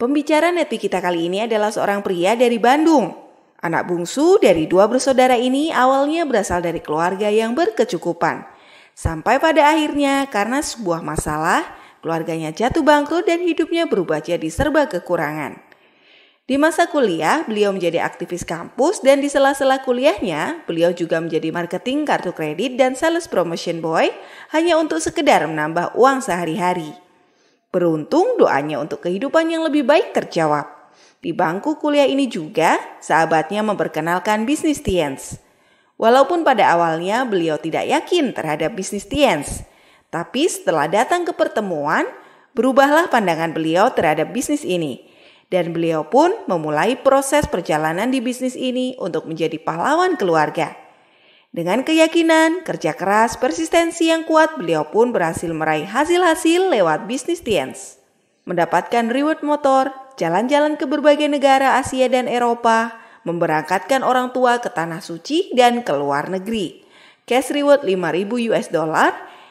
Pembicara nepi kita kali ini adalah seorang pria dari Bandung. Anak bungsu dari dua bersaudara ini awalnya berasal dari keluarga yang berkecukupan. Sampai pada akhirnya karena sebuah masalah, keluarganya jatuh bangkrut dan hidupnya berubah jadi serba kekurangan. Di masa kuliah, beliau menjadi aktivis kampus dan di sela-sela kuliahnya, beliau juga menjadi marketing kartu kredit dan sales promotion boy hanya untuk sekedar menambah uang sehari-hari. Beruntung doanya untuk kehidupan yang lebih baik terjawab. Di bangku kuliah ini juga, sahabatnya memperkenalkan bisnis Tiens. Walaupun pada awalnya beliau tidak yakin terhadap bisnis Tiens, tapi setelah datang ke pertemuan, berubahlah pandangan beliau terhadap bisnis ini. Dan beliau pun memulai proses perjalanan di bisnis ini untuk menjadi pahlawan keluarga. Dengan keyakinan, kerja keras, persistensi yang kuat, beliau pun berhasil meraih hasil-hasil lewat bisnis Tiens. Mendapatkan reward motor, jalan-jalan ke berbagai negara Asia dan Eropa, memberangkatkan orang tua ke Tanah Suci dan ke luar negeri. Cash reward $5.000,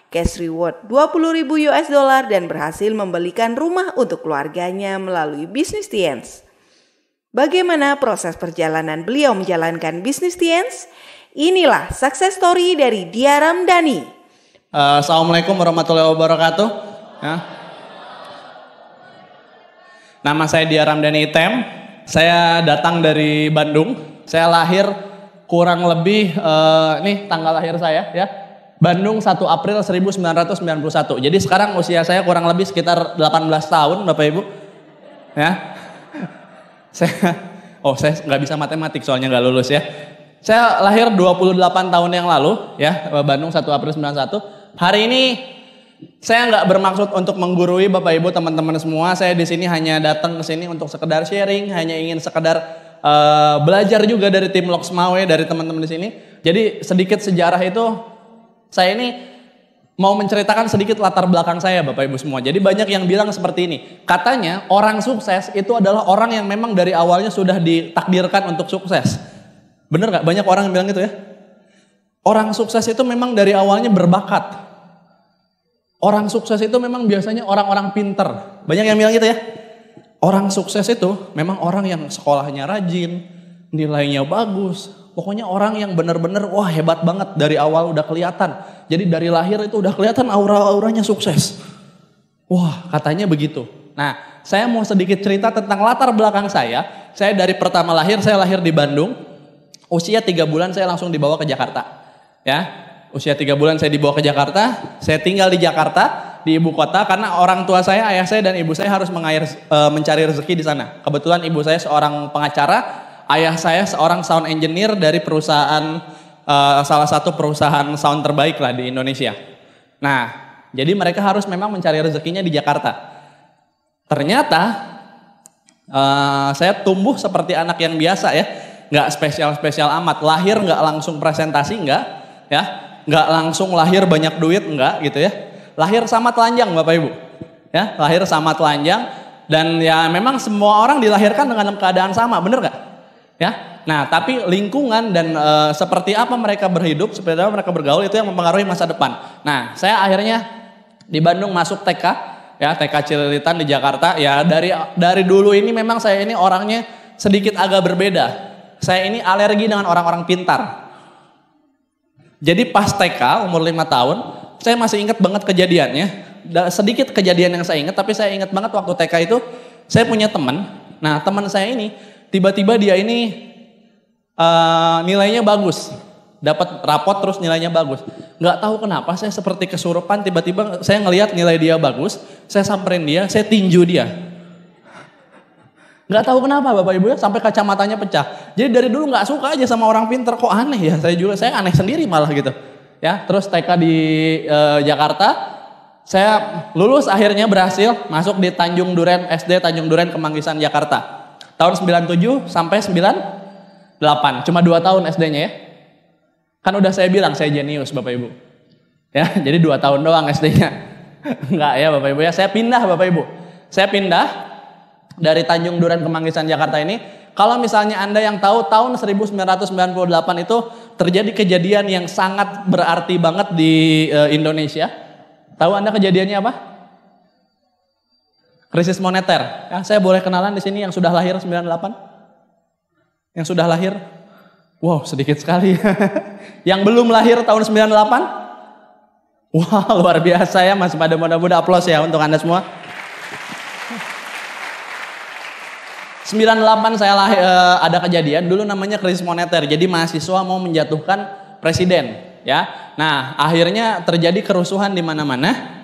cash reward $20.000 dan berhasil membelikan rumah untuk keluarganya melalui bisnis Tiens. Bagaimana proses perjalanan beliau menjalankan bisnis Tiens? Inilah success story dari Dia Ramdhani. Assalamualaikum warahmatullahi wabarakatuh. Ya. Nama saya Dia Ramdhani Item. Saya datang dari Bandung. Saya lahir kurang lebih, ini tanggal lahir saya ya. Bandung 1 April 1991. Jadi sekarang usia saya kurang lebih sekitar 18 tahun Bapak Ibu. Ya. Saya nggak bisa matematik soalnya nggak lulus ya. Saya lahir 28 tahun yang lalu ya, Bandung 1 April 91. Hari ini saya nggak bermaksud untuk menggurui Bapak Ibu teman-teman semua. Saya di sini hanya datang ke sini untuk sekedar sharing, hanya ingin sekedar belajar juga dari tim Loksmawe, dari teman-teman di sini. Jadi sedikit sejarah itu saya ini mau menceritakan sedikit latar belakang saya Bapak Ibu semua. Jadi banyak yang bilang seperti ini. Katanya orang sukses itu adalah orang yang memang dari awalnya sudah ditakdirkan untuk sukses. Bener gak? Banyak orang yang bilang gitu ya. Orang sukses itu memang dari awalnya berbakat. Orang sukses itu memang biasanya orang-orang pinter. Banyak yang bilang gitu ya. Orang sukses itu memang orang yang sekolahnya rajin, nilainya bagus. Pokoknya orang yang benar-benar wah hebat banget dari awal udah kelihatan. Jadi dari lahir itu udah kelihatan aura-auranya sukses. Wah katanya begitu. Nah saya mau sedikit cerita tentang latar belakang saya. Saya dari pertama lahir, saya lahir di Bandung. Usia 3 bulan saya langsung dibawa ke Jakarta. Ya, usia 3 bulan saya dibawa ke Jakarta. Saya tinggal di Jakarta, di ibu kota karena orang tua saya, ayah saya dan ibu saya harus mencari rezeki di sana. Kebetulan ibu saya seorang pengacara, ayah saya seorang sound engineer dari perusahaan salah satu perusahaan sound terbaik lah di Indonesia. Nah, jadi mereka harus memang mencari rezekinya di Jakarta. Ternyata saya tumbuh seperti anak yang biasa ya. Nggak spesial-spesial amat, lahir nggak langsung presentasi nggak, ya, nggak langsung lahir banyak duit nggak gitu ya, lahir sama telanjang Bapak Ibu, ya, lahir sama telanjang dan ya memang semua orang dilahirkan dengan keadaan sama, bener nggak, ya, nah tapi lingkungan dan seperti apa mereka berhidup, seperti apa mereka bergaul itu yang mempengaruhi masa depan. Nah saya akhirnya di Bandung masuk TK, ya TK Cililitan di Jakarta, ya dari dulu ini memang saya ini orangnya sedikit agak berbeda. Saya ini alergi dengan orang-orang pintar. Jadi pas TK umur 5 tahun, saya masih ingat banget kejadiannya. Sedikit kejadian yang saya ingat, tapi saya ingat banget waktu TK itu, saya punya teman. Nah teman saya ini, tiba-tiba dia ini nilainya bagus. Dapat rapot terus nilainya bagus. Nggak tahu kenapa saya seperti kesurupan, tiba-tiba saya ngelihat nilai dia bagus, saya samperin dia, saya tinju dia. Nggak tahu kenapa Bapak Ibu ya, sampai kacamatanya pecah. Jadi dari dulu nggak suka aja sama orang pinter, kok aneh ya. Saya aneh sendiri malah gitu. Ya, terus TK di Jakarta, saya lulus akhirnya berhasil masuk di Tanjung Duren SD Tanjung Duren Kemanggisan Jakarta. Tahun 97 sampai 98, cuma 2 tahun SD-nya ya. Kan udah saya bilang saya jenius Bapak Ibu. Ya, jadi 2 tahun doang SD-nya. Enggak ya Bapak Ibu ya, saya pindah Bapak Ibu. Saya pindah dari Tanjung Duren Kemanggisan Jakarta ini. Kalau misalnya Anda yang tahu tahun 1998 itu terjadi kejadian yang sangat berarti banget di Indonesia. Tahu Anda kejadiannya apa? Krisis moneter. Ya, saya boleh kenalan di sini yang sudah lahir 98? Yang sudah lahir? Wow, sedikit sekali. Yang belum lahir tahun 98? Wah, luar biasa ya, masih pada muda-muda. Aplaus ya untuk Anda semua. 98 saya lahir, ada kejadian dulu namanya krisis moneter. Jadi mahasiswa mau menjatuhkan presiden, ya. Nah, akhirnya terjadi kerusuhan di mana-mana.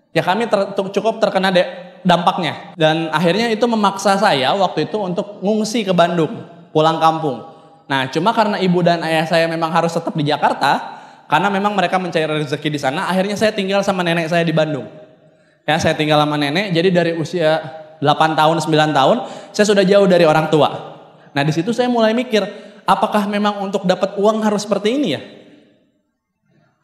Ya, kami cukup terkena dampaknya. Dan akhirnya itu memaksa saya waktu itu untuk ngungsi ke Bandung, pulang kampung. Nah, cuma karena ibu dan ayah saya memang harus tetap di Jakarta, karena memang mereka mencari rezeki di sana, akhirnya saya tinggal sama nenek saya di Bandung. Ya, saya tinggal sama nenek, jadi dari usia 8 tahun, 9 tahun, saya sudah jauh dari orang tua. Nah, di situ saya mulai mikir, apakah memang untuk dapat uang harus seperti ini ya?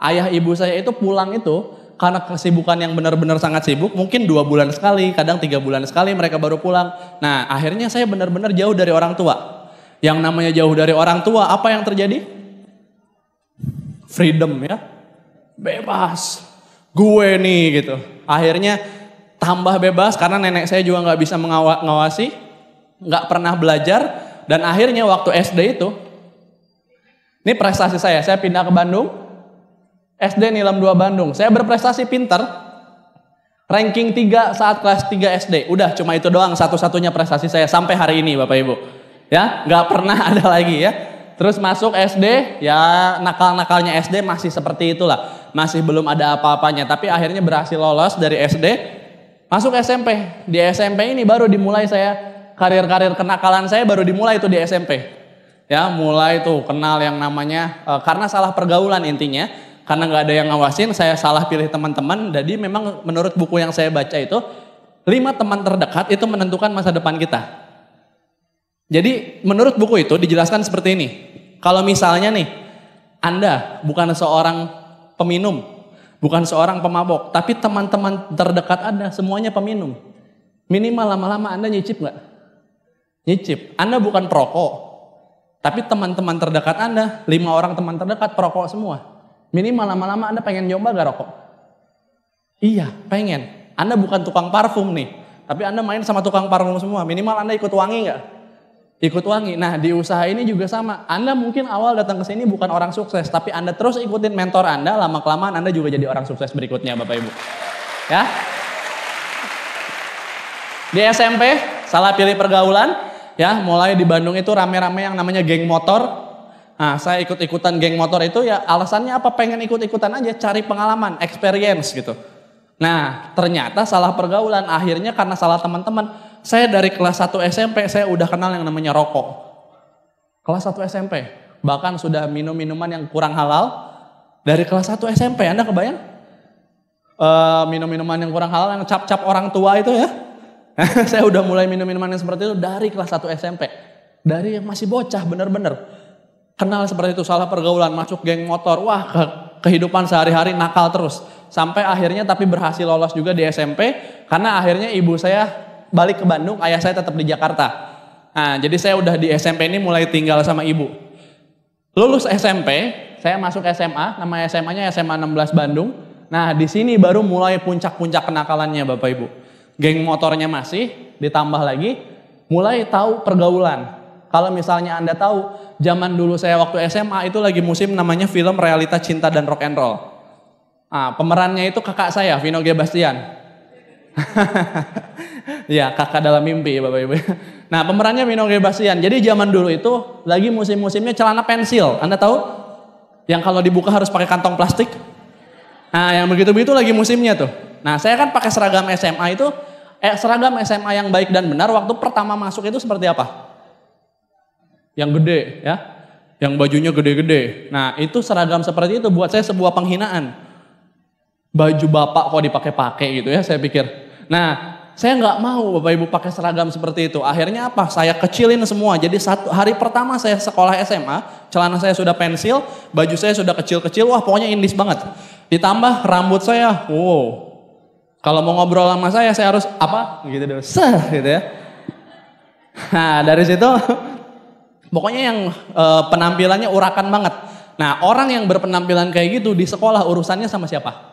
Ayah ibu saya itu pulang itu, karena kesibukan yang benar-benar sangat sibuk, mungkin 2 bulan sekali, kadang 3 bulan sekali mereka baru pulang. Nah, akhirnya saya benar-benar jauh dari orang tua. Yang namanya jauh dari orang tua, apa yang terjadi? Freedom ya, bebas. Gue nih gitu. Akhirnya tambah bebas karena nenek saya juga nggak bisa mengawasi, nggak pernah belajar, dan akhirnya waktu SD itu, ini prestasi saya pindah ke Bandung, SD Nilam 2 Bandung, saya berprestasi pinter, ranking 3 saat kelas 3 SD, udah cuma itu doang satu-satunya prestasi saya sampai hari ini Bapak Ibu, ya nggak pernah ada lagi ya. Terus masuk SD, ya nakal-nakalnya SD masih seperti itulah, masih belum ada apa-apanya, tapi akhirnya berhasil lolos dari SD. Masuk SMP, di SMP ini baru dimulai saya, karir-karir kenakalan saya baru dimulai itu di SMP. Ya, mulai tuh kenal yang namanya, karena salah pergaulan intinya, karena nggak ada yang ngawasin, saya salah pilih teman-teman, jadi memang menurut buku yang saya baca itu, 5 teman terdekat itu menentukan masa depan kita. Jadi menurut buku itu dijelaskan seperti ini, kalau misalnya nih, Anda bukan seorang peminum, bukan seorang pemabok, tapi teman-teman terdekat Anda semuanya peminum. Minimal lama-lama Anda nyicip nggak? Nyicip. Anda bukan perokok, tapi teman-teman terdekat Anda, 5 orang teman terdekat perokok semua. Minimal lama-lama Anda pengen nyoba gak rokok? Iya, pengen. Anda bukan tukang parfum nih, tapi Anda main sama tukang parfum semua. Minimal Anda ikut wangi nggak? Ikut wangi. Nah, di usaha ini juga sama. Anda mungkin awal datang ke sini bukan orang sukses, tapi Anda terus ikutin mentor Anda, lama-kelamaan Anda juga jadi orang sukses berikutnya, Bapak Ibu. Ya. Di SMP, salah pilih pergaulan, ya, mulai di Bandung itu rame-rame yang namanya geng motor. Nah, saya ikut-ikutan geng motor itu ya alasannya apa? Pengen ikut-ikutan aja, cari pengalaman, experience gitu. Nah, ternyata salah pergaulan, akhirnya karena salah teman-teman. Saya dari kelas 1 SMP saya udah kenal yang namanya rokok. Kelas 1 SMP, bahkan sudah minum minuman yang kurang halal. Dari kelas 1 SMP, Anda kebayang? Minum minuman yang kurang halal, yang cap-cap orang tua itu ya. Saya udah mulai minum minuman yang seperti itu dari kelas 1 SMP. Dari yang masih bocah bener-bener. Kenal seperti itu, salah pergaulan, masuk geng motor. Wah, kehidupan sehari-hari nakal terus. Sampai akhirnya tapi berhasil lolos juga di SMP. Karena akhirnya ibu saya balik ke Bandung, ayah saya tetap di Jakarta. Nah, jadi saya udah di SMP ini mulai tinggal sama ibu. Lulus SMP, saya masuk SMA, nama SMA-nya SMA 16 Bandung. Nah, di sini baru mulai puncak-puncak kenakalannya Bapak Ibu. Geng motornya masih, ditambah lagi, mulai tahu pergaulan. Kalau misalnya Anda tahu, zaman dulu saya waktu SMA itu lagi musim namanya film Realita Cinta dan Rock and Roll. Nah, pemerannya itu kakak saya, Vino G. Bastian. Ya, kakak dalam mimpi Bapak Ibu. Nah, pemerannya Vino G. Bastian. Jadi zaman dulu itu lagi musim-musimnya celana pensil. Anda tahu? Yang kalau dibuka harus pakai kantong plastik. Nah, yang begitu-begitu lagi musimnya tuh. Nah, saya kan pakai seragam SMA itu, seragam SMA yang baik dan benar waktu pertama masuk itu seperti apa? Yang gede ya. Yang bajunya gede-gede. Nah, itu seragam seperti itu buat saya sebuah penghinaan. Baju bapak kok dipakai-pakai gitu ya, saya pikir. Nah, saya nggak mau Bapak Ibu pakai seragam seperti itu. Akhirnya apa? Saya kecilin semua. Jadi hari pertama saya sekolah SMA, celana saya sudah pensil, baju saya sudah kecil-kecil. Wah, pokoknya indis banget. Ditambah rambut saya, wow. Kalau mau ngobrol sama saya harus apa? Gitu dulu, gitu ya. Nah, dari situ, pokoknya yang penampilannya urakan banget. Nah, orang yang berpenampilan kayak gitu di sekolah urusannya sama siapa?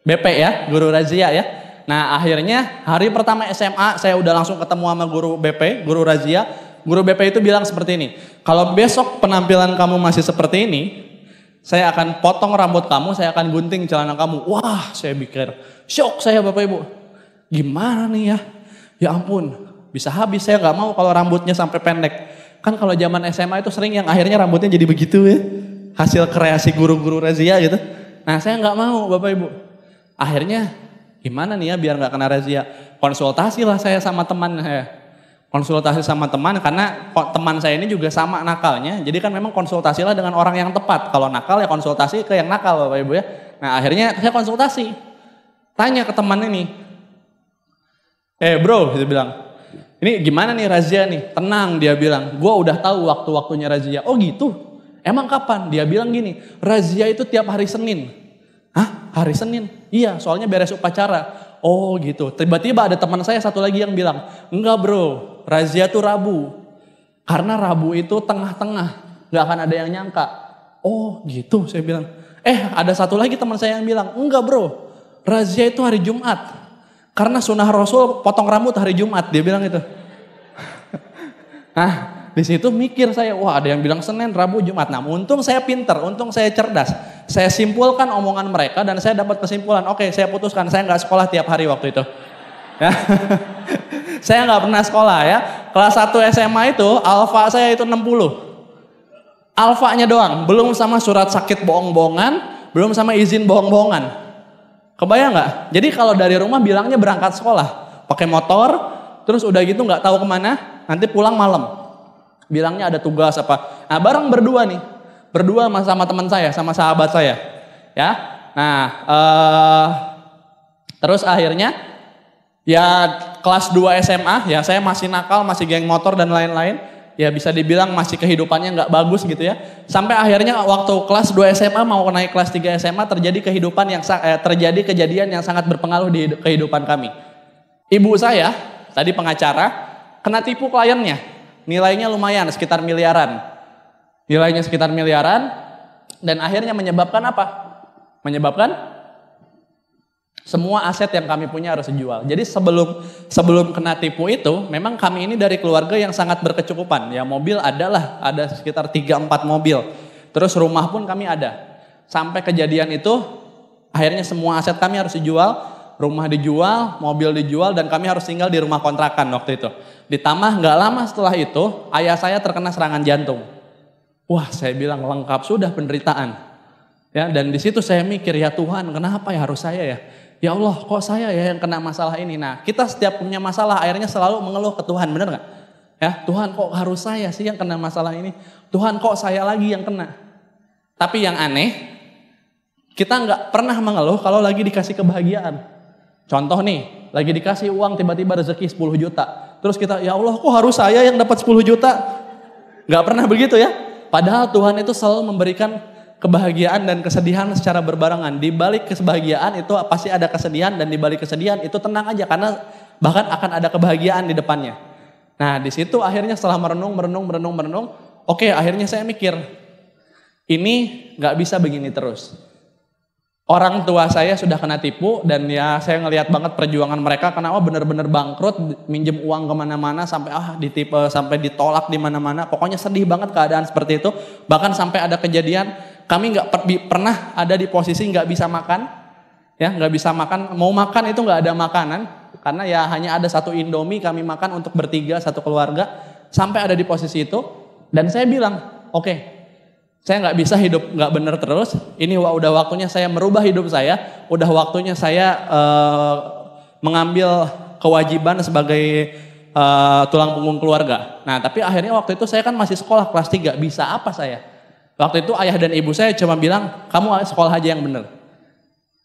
BP ya, guru razia ya. Nah akhirnya hari pertama SMA saya udah langsung ketemu sama guru BP, guru razia. Guru BP itu bilang seperti ini, kalau besok penampilan kamu masih seperti ini, saya akan potong rambut kamu, saya akan gunting celana kamu. Wah, saya pikir, shock saya Bapak Ibu. Gimana nih ya? Ya ampun, bisa habis, saya gak mau kalau rambutnya sampai pendek. Kan kalau zaman SMA itu sering yang akhirnya rambutnya jadi begitu ya. Hasil kreasi guru-guru razia gitu. Nah saya gak mau Bapak Ibu. Akhirnya gimana nih ya biar gak kena razia. Konsultasi lah saya sama teman saya. Konsultasi sama teman karena teman saya ini juga sama nakalnya. Jadi kan memang konsultasilah dengan orang yang tepat. Kalau nakal ya konsultasi ke yang nakal Bapak Ibu ya. Nah akhirnya saya konsultasi. Tanya ke teman ini. Bro, dia bilang. Ini gimana nih razia nih? Tenang dia bilang. Gua udah tahu waktu-waktunya razia. Oh gitu? Emang kapan? Dia bilang gini. Razia itu tiap hari Senin. Hah? Hari Senin? Iya soalnya beres upacara. Oh gitu. Tiba-tiba ada teman saya satu lagi yang bilang. Enggak bro. Razia tuh Rabu, karena Rabu itu tengah-tengah, gak akan ada yang nyangka. Oh gitu, saya bilang. Ada satu lagi teman saya yang bilang, enggak bro, razia itu hari Jumat, karena sunnah Rasul potong rambut hari Jumat, dia bilang itu. Nah, di situ mikir saya, wah ada yang bilang Senin, Rabu, Jumat. Nah, untung saya pinter, untung saya cerdas. Saya simpulkan omongan mereka dan saya dapat kesimpulan. Oke, saya putuskan, saya nggak sekolah tiap hari waktu itu. Ya. Saya nggak pernah sekolah ya. Kelas 1 SMA itu alfa saya itu 60. Alfanya doang, belum sama surat sakit bohong-bohongan, belum sama izin bohong-bohongan. Kebayang nggak? Jadi kalau dari rumah bilangnya berangkat sekolah, pakai motor, terus udah gitu nggak tahu kemana, nanti pulang malam. Bilangnya ada tugas apa. Nah bareng berdua nih, berdua sama teman saya, sama sahabat saya. Ya, nah terus akhirnya ya kelas 2 SMA, ya saya masih nakal, masih geng motor dan lain-lain. Ya bisa dibilang masih kehidupannya nggak bagus gitu ya. Sampai akhirnya waktu kelas 2 SMA mau naik kelas 3 SMA terjadi terjadi kejadian yang sangat berpengaruh di kehidupan kami. Ibu saya, tadi pengacara, kena tipu kliennya. Nilainya lumayan, sekitar miliaran. Nilainya sekitar miliaran dan akhirnya menyebabkan apa? Menyebabkan semua aset yang kami punya harus dijual. Jadi sebelum kena tipu itu, memang kami ini dari keluarga yang sangat berkecukupan. Ya mobil ada sekitar 3-4 mobil. Terus rumah pun kami ada. Sampai kejadian itu, akhirnya semua aset kami harus dijual. Rumah dijual, mobil dijual, dan kami harus tinggal di rumah kontrakan waktu itu. Ditambah gak lama setelah itu, ayah saya terkena serangan jantung. Wah saya bilang lengkap sudah penderitaan. Ya, dan di situ saya mikir, ya Tuhan kenapa ya harus saya ya? Ya Allah, kok saya ya yang kena masalah ini? Nah, kita setiap punya masalah akhirnya selalu mengeluh ke Tuhan, benar nggak? Ya, Tuhan kok harus saya sih yang kena masalah ini? Tuhan kok saya lagi yang kena? Tapi yang aneh, kita nggak pernah mengeluh kalau lagi dikasih kebahagiaan. Contoh nih, lagi dikasih uang tiba-tiba rezeki 10 juta. Terus kita, ya Allah kok harus saya yang dapat 10 juta? Nggak pernah begitu ya? Padahal Tuhan itu selalu memberikan kebahagiaan dan kesedihan secara berbarengan. Di balik kebahagiaan itu pasti ada kesedihan dan di balik kesedihan itu tenang aja karena bahkan akan ada kebahagiaan di depannya. Nah, di situ akhirnya setelah merenung, oke, akhirnya saya mikir ini nggak bisa begini terus. Orang tua saya sudah kena tipu dan ya saya ngelihat banget perjuangan mereka kenapa benar-benar bangkrut, minjem uang kemana-mana sampai ditipu, sampai ditolak di mana-mana. Pokoknya sedih banget keadaan seperti itu. Bahkan sampai ada kejadian kami nggak pernah ada di posisi nggak bisa makan, ya nggak bisa makan. Mau makan itu nggak ada makanan karena ya hanya ada satu Indomie kami makan untuk bertiga satu keluarga. Sampai ada di posisi itu dan saya bilang, oke. Saya nggak bisa hidup nggak benar terus. Ini udah waktunya saya merubah hidup saya. Udah waktunya saya mengambil kewajiban sebagai tulang punggung keluarga. Nah tapi akhirnya waktu itu saya kan masih sekolah kelas 3. Bisa apa saya? Waktu itu ayah dan ibu saya cuma bilang, kamu sekolah aja yang benar.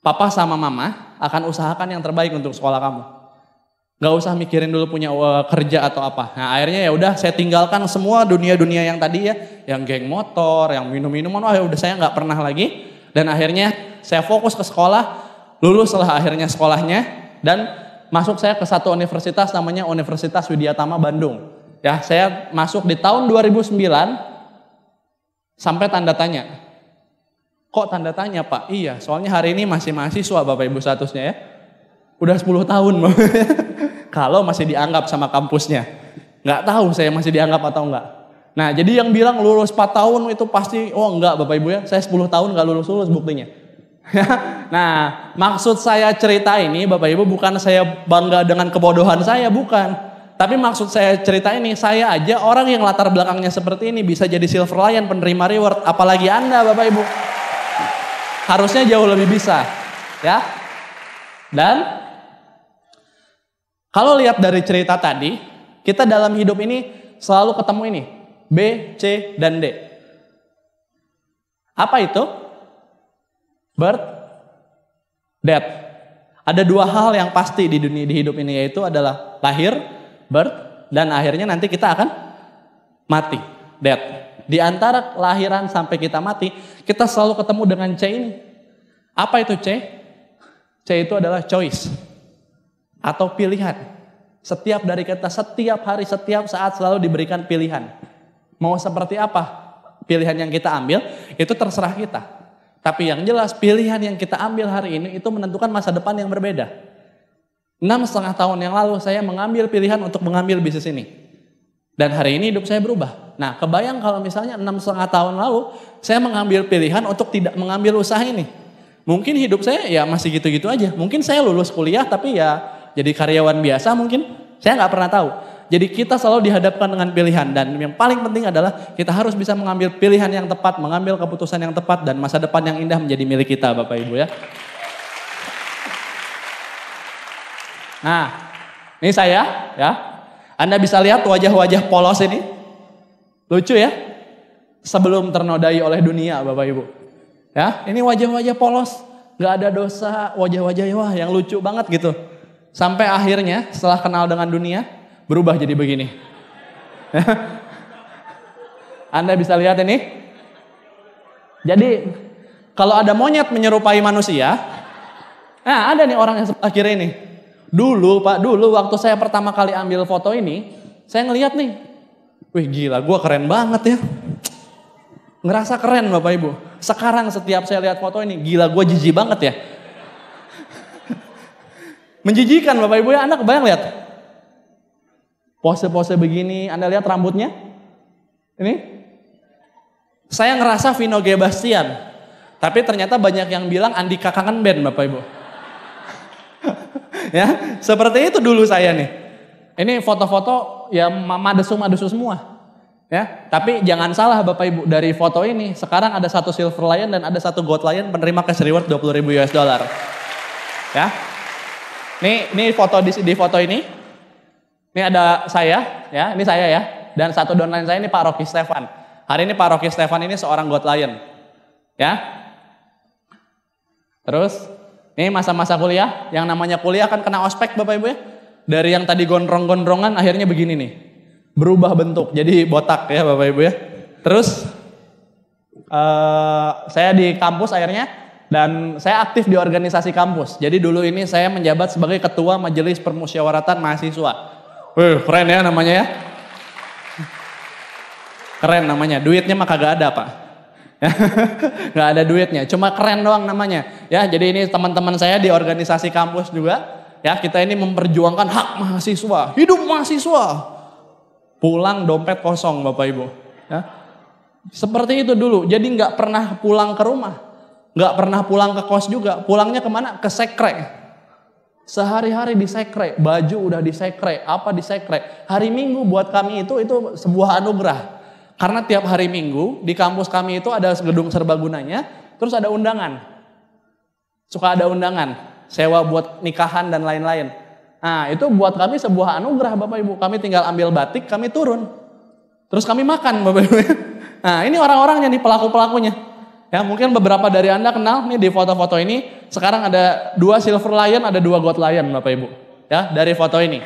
Papa sama mama akan usahakan yang terbaik untuk sekolah kamu. Gak usah mikirin dulu punya kerja atau apa. Nah akhirnya ya udah saya tinggalkan semua dunia-dunia yang tadi ya, yang geng motor, yang minum-minuman, ya udah saya nggak pernah lagi. Dan akhirnya saya fokus ke sekolah, luluslah akhirnya sekolahnya dan masuk saya ke satu universitas namanya Universitas Widyatama Bandung. Ya saya masuk di tahun 2009 sampai tanda tanya. Kok tanda tanya Pak? Iya, soalnya hari ini masih mahasiswa Bapak Ibu statusnya ya. Udah 10 tahun. Kalau masih dianggap sama kampusnya. Nggak tahu saya masih dianggap atau enggak. Nah, jadi yang bilang lulus 4 tahun itu pasti, oh enggak Bapak Ibu ya, saya 10 tahun nggak lulus-lulus buktinya. Nah, maksud saya cerita ini Bapak Ibu bukan saya bangga dengan kebodohan saya, bukan. Tapi maksud saya cerita ini, saya aja orang yang latar belakangnya seperti ini bisa jadi silver lion penerima reward, apalagi Anda Bapak Ibu. Harusnya jauh lebih bisa, ya. Dan kalau lihat dari cerita tadi, kita dalam hidup ini selalu ketemu ini, B, C, dan D. Apa itu? Birth, death. Ada dua hal yang pasti di dunia, di hidup ini, yaitu adalah lahir, birth, dan akhirnya nanti kita akan mati, death. Di antara kelahiran sampai kita mati, kita selalu ketemu dengan C ini. Apa itu C? C itu adalah choice atau pilihan. Setiap dari kita, setiap hari, setiap saat selalu diberikan pilihan. Mau seperti apa pilihan yang kita ambil, itu terserah kita. Tapi yang jelas pilihan yang kita ambil hari ini itu menentukan masa depan yang berbeda. 6,5 tahun yang lalu saya mengambil pilihan untuk mengambil bisnis ini. Dan hari ini hidup saya berubah. Nah, kebayang kalau misalnya 6,5 tahun lalu saya mengambil pilihan untuk tidak mengambil usaha ini. Mungkin hidup saya ya masih gitu-gitu aja. Mungkin saya lulus kuliah tapi ya jadi karyawan biasa mungkin. Saya nggak pernah tahu. Jadi kita selalu dihadapkan dengan pilihan. Dan yang paling penting adalah kita harus bisa mengambil pilihan yang tepat, mengambil keputusan yang tepat, dan masa depan yang indah menjadi milik kita Bapak Ibu ya. Nah, ini saya ya. Anda bisa lihat wajah-wajah polos ini. Lucu ya. Sebelum ternodai oleh dunia Bapak Ibu. Ya, ini wajah-wajah polos. Gak ada dosa, wajah-wajah wah yang lucu banget gitu. Sampai akhirnya setelah kenal dengan dunia, berubah jadi begini. Anda bisa lihat ini. Jadi, kalau ada monyet menyerupai manusia. Nah, ada nih orang yang sebelah kiri ini. Dulu waktu saya pertama kali ambil foto ini, saya ngeliat nih, wih gila gue keren banget ya. Ngerasa keren Bapak Ibu. Sekarang setiap saya lihat foto ini, gila gue jijik banget ya. Menjijikan Bapak Ibu ya, Anda kebayang lihat. Pose-pose begini, Anda lihat rambutnya. Ini. Saya ngerasa Vino G. Bastian. Tapi ternyata banyak yang bilang Andika Kangen Band Bapak Ibu. Ya, seperti itu dulu saya nih. Ini foto-foto ya madesu semua. Ya, tapi jangan salah Bapak Ibu, dari foto ini sekarang ada satu silver lion dan ada satu gold lion penerima cash reward $20,000. Ya. Nih foto di foto ini. Ini ada saya, ya, ini saya ya. Dan satu downline saya ini Pak Rocky Stefan. Hari ini Pak Rocky Stefan ini seorang gold lion. Ya. Terus ini masa-masa kuliah, yang namanya kuliah kan kena ospek Bapak Ibu ya. Dari yang tadi gondrong-gondrongan akhirnya begini nih. Berubah bentuk, jadi botak ya Bapak Ibu ya. Terus saya di kampus akhirnya, dan saya aktif di organisasi kampus. Jadi dulu ini saya menjabat sebagai Ketua Majelis Permusyawaratan Mahasiswa. Wih, keren ya namanya ya. Keren namanya, duitnya mah kagak ada Pak. Nggak ada duitnya, cuma keren doang namanya. Ya, jadi ini teman-teman saya di organisasi kampus juga. Ya, kita ini memperjuangkan hak mahasiswa, hidup mahasiswa. Pulang dompet kosong Bapak Ibu. Ya, seperti itu dulu. Jadi nggak pernah pulang ke rumah, nggak pernah pulang ke kos juga. Pulangnya kemana? Ke sekre. Sehari-hari di sekre, baju udah di sekre, apa di sekre. Hari Minggu buat kami itu sebuah anugerah. Karena tiap hari Minggu di kampus kami itu ada gedung serbagunanya, terus ada undangan. Suka ada undangan, sewa buat nikahan dan lain-lain. Nah itu buat kami sebuah anugerah Bapak Ibu. Kami tinggal ambil batik, kami turun. Terus kami makan Bapak Ibu. Nah ini orang-orangnya nih, pelaku-pelakunya. Ya mungkin beberapa dari Anda kenal nih di foto-foto ini. Sekarang ada 2 silver lion, ada 2 gold lion Bapak Ibu. Ya dari foto ini.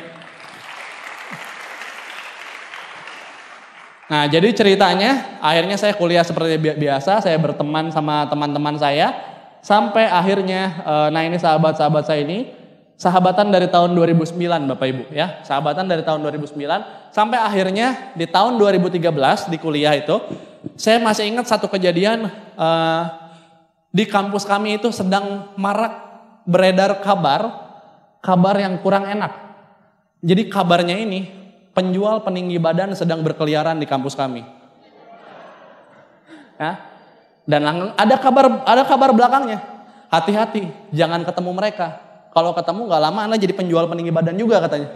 Nah jadi ceritanya akhirnya saya kuliah seperti biasa, saya berteman sama teman-teman saya. Sampai akhirnya, nah ini sahabat-sahabat saya ini, sahabatan dari tahun 2009 Bapak Ibu ya. Sahabatan dari tahun 2009 sampai akhirnya di tahun 2013 di kuliah itu, saya masih ingat satu kejadian di kampus kami itu sedang marak beredar kabar kabar yang kurang enak. Jadi kabarnya ini, penjual peninggi badan sedang berkeliaran di kampus kami. Ya. Dan ada kabar belakangnya. Hati-hati, jangan ketemu mereka. Kalau ketemu gak lama Anda jadi penjual peninggi badan juga katanya.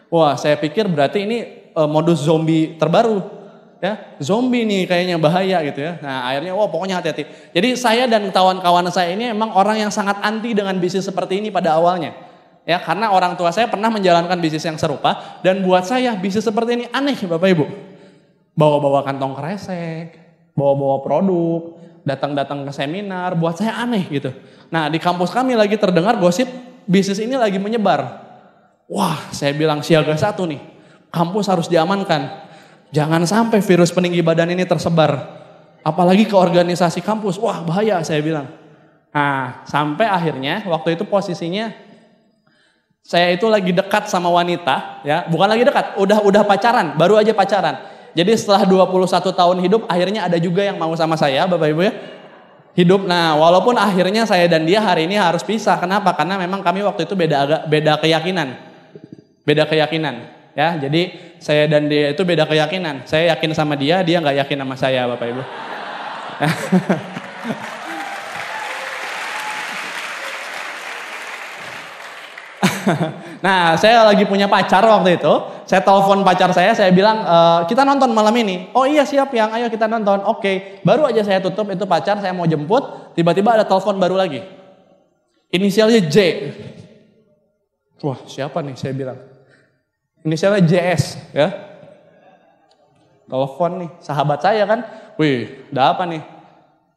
Wah, saya pikir berarti ini modus zombie terbaru. Ya, zombie nih kayaknya bahaya gitu ya. Nah, akhirnya pokoknya hati-hati. Jadi saya dan kawan-kawan saya ini emang orang yang sangat anti dengan bisnis seperti ini pada awalnya. Ya, karena orang tua saya pernah menjalankan bisnis yang serupa dan buat saya bisnis seperti ini aneh, Bapak Ibu. Bawa-bawa kantong kresek, bawa-bawa produk, datang-datang ke seminar, buat saya aneh gitu. Nah, di kampus kami lagi terdengar gosip bisnis ini lagi menyebar. Wah, saya bilang siaga satu nih. Kampus harus diamankan. Jangan sampai virus peninggi badan ini tersebar. Apalagi ke organisasi kampus. Wah, bahaya saya bilang. Nah, sampai akhirnya waktu itu posisinya saya itu lagi dekat sama wanita, ya. Bukan lagi dekat, udah pacaran, baru aja pacaran. Jadi setelah 21 tahun hidup, akhirnya ada juga yang mau sama saya, Bapak Ibu ya. Hidup. Nah, walaupun akhirnya saya dan dia hari ini harus pisah. Kenapa? Karena memang kami waktu itu beda keyakinan. Beda keyakinan. Ya, jadi saya dan dia itu beda keyakinan. Saya yakin sama dia, dia nggak yakin sama saya, Bapak Ibu. Nah, saya lagi punya pacar waktu itu. Saya telepon pacar saya bilang, kita nonton malam ini. Oh iya siap yang, ayo kita nonton. Oke, baru aja saya tutup itu pacar, saya mau jemput. Tiba-tiba ada telepon baru lagi. Inisialnya J. Wah, siapa nih saya bilang. Inisialnya JS ya. Telepon nih, sahabat saya kan. Wih, udah apa nih?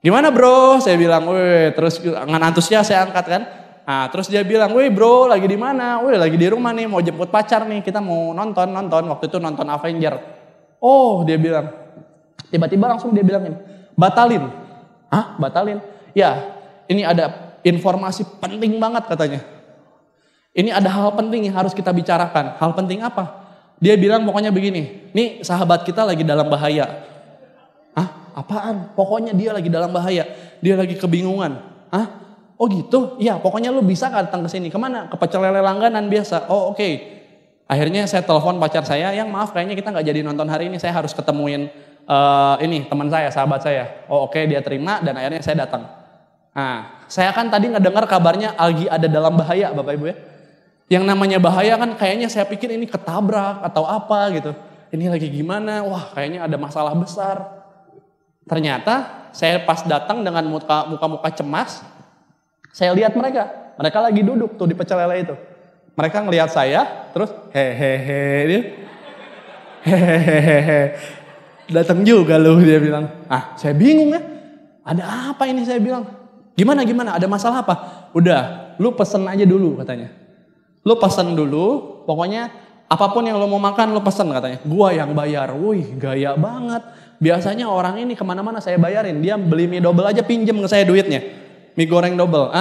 Gimana bro? Saya bilang, wih, terus dengan antusias saya angkat kan. Nah, terus dia bilang, wih bro, lagi di mana? Wih, lagi di rumah nih, mau jemput pacar nih. Kita mau nonton. Waktu itu nonton Avenger. Oh, dia bilang. Tiba-tiba langsung dia bilang ini, batalin. Hah? Batalin? Ya, ini ada informasi penting banget katanya. Ini ada hal penting yang harus kita bicarakan. Hal penting apa? Dia bilang pokoknya begini, nih sahabat kita lagi dalam bahaya. Hah? Apaan? Pokoknya dia lagi dalam bahaya. Dia lagi kebingungan. Hah? Oh gitu? Iya, pokoknya lu bisa gak datang ke sini? Kemana? Ke pecel lele langganan biasa. Oh oke. Akhirnya saya telepon pacar saya, yang maaf kayaknya kita gak jadi nonton hari ini. Saya harus ketemuin ini teman saya, sahabat saya. Oh oke, dia terima dan akhirnya saya datang. Nah, saya kan tadi ngedengar kabarnya lagi ada dalam bahaya, Bapak Ibu ya. Yang namanya bahaya kan kayaknya saya pikir ini ketabrak atau apa gitu. Ini lagi gimana? Wah, kayaknya ada masalah besar. Ternyata saya pas datang dengan muka-muka cemas, saya lihat mereka lagi duduk tuh di pecel lele itu. Mereka ngelihat saya, terus hehehe dia. Hehehe. Datang juga loh dia bilang. Ah, saya bingung ya. Ada apa ini saya bilang? Gimana? Ada masalah apa? Udah, lu pesen aja dulu katanya. Lu pesen dulu, pokoknya apapun yang lu mau makan lu pesen katanya. Gua yang bayar, wih gaya banget. Biasanya orang ini kemana-mana saya bayarin. Dia beli mie double aja pinjem ke saya duitnya. Mie goreng double.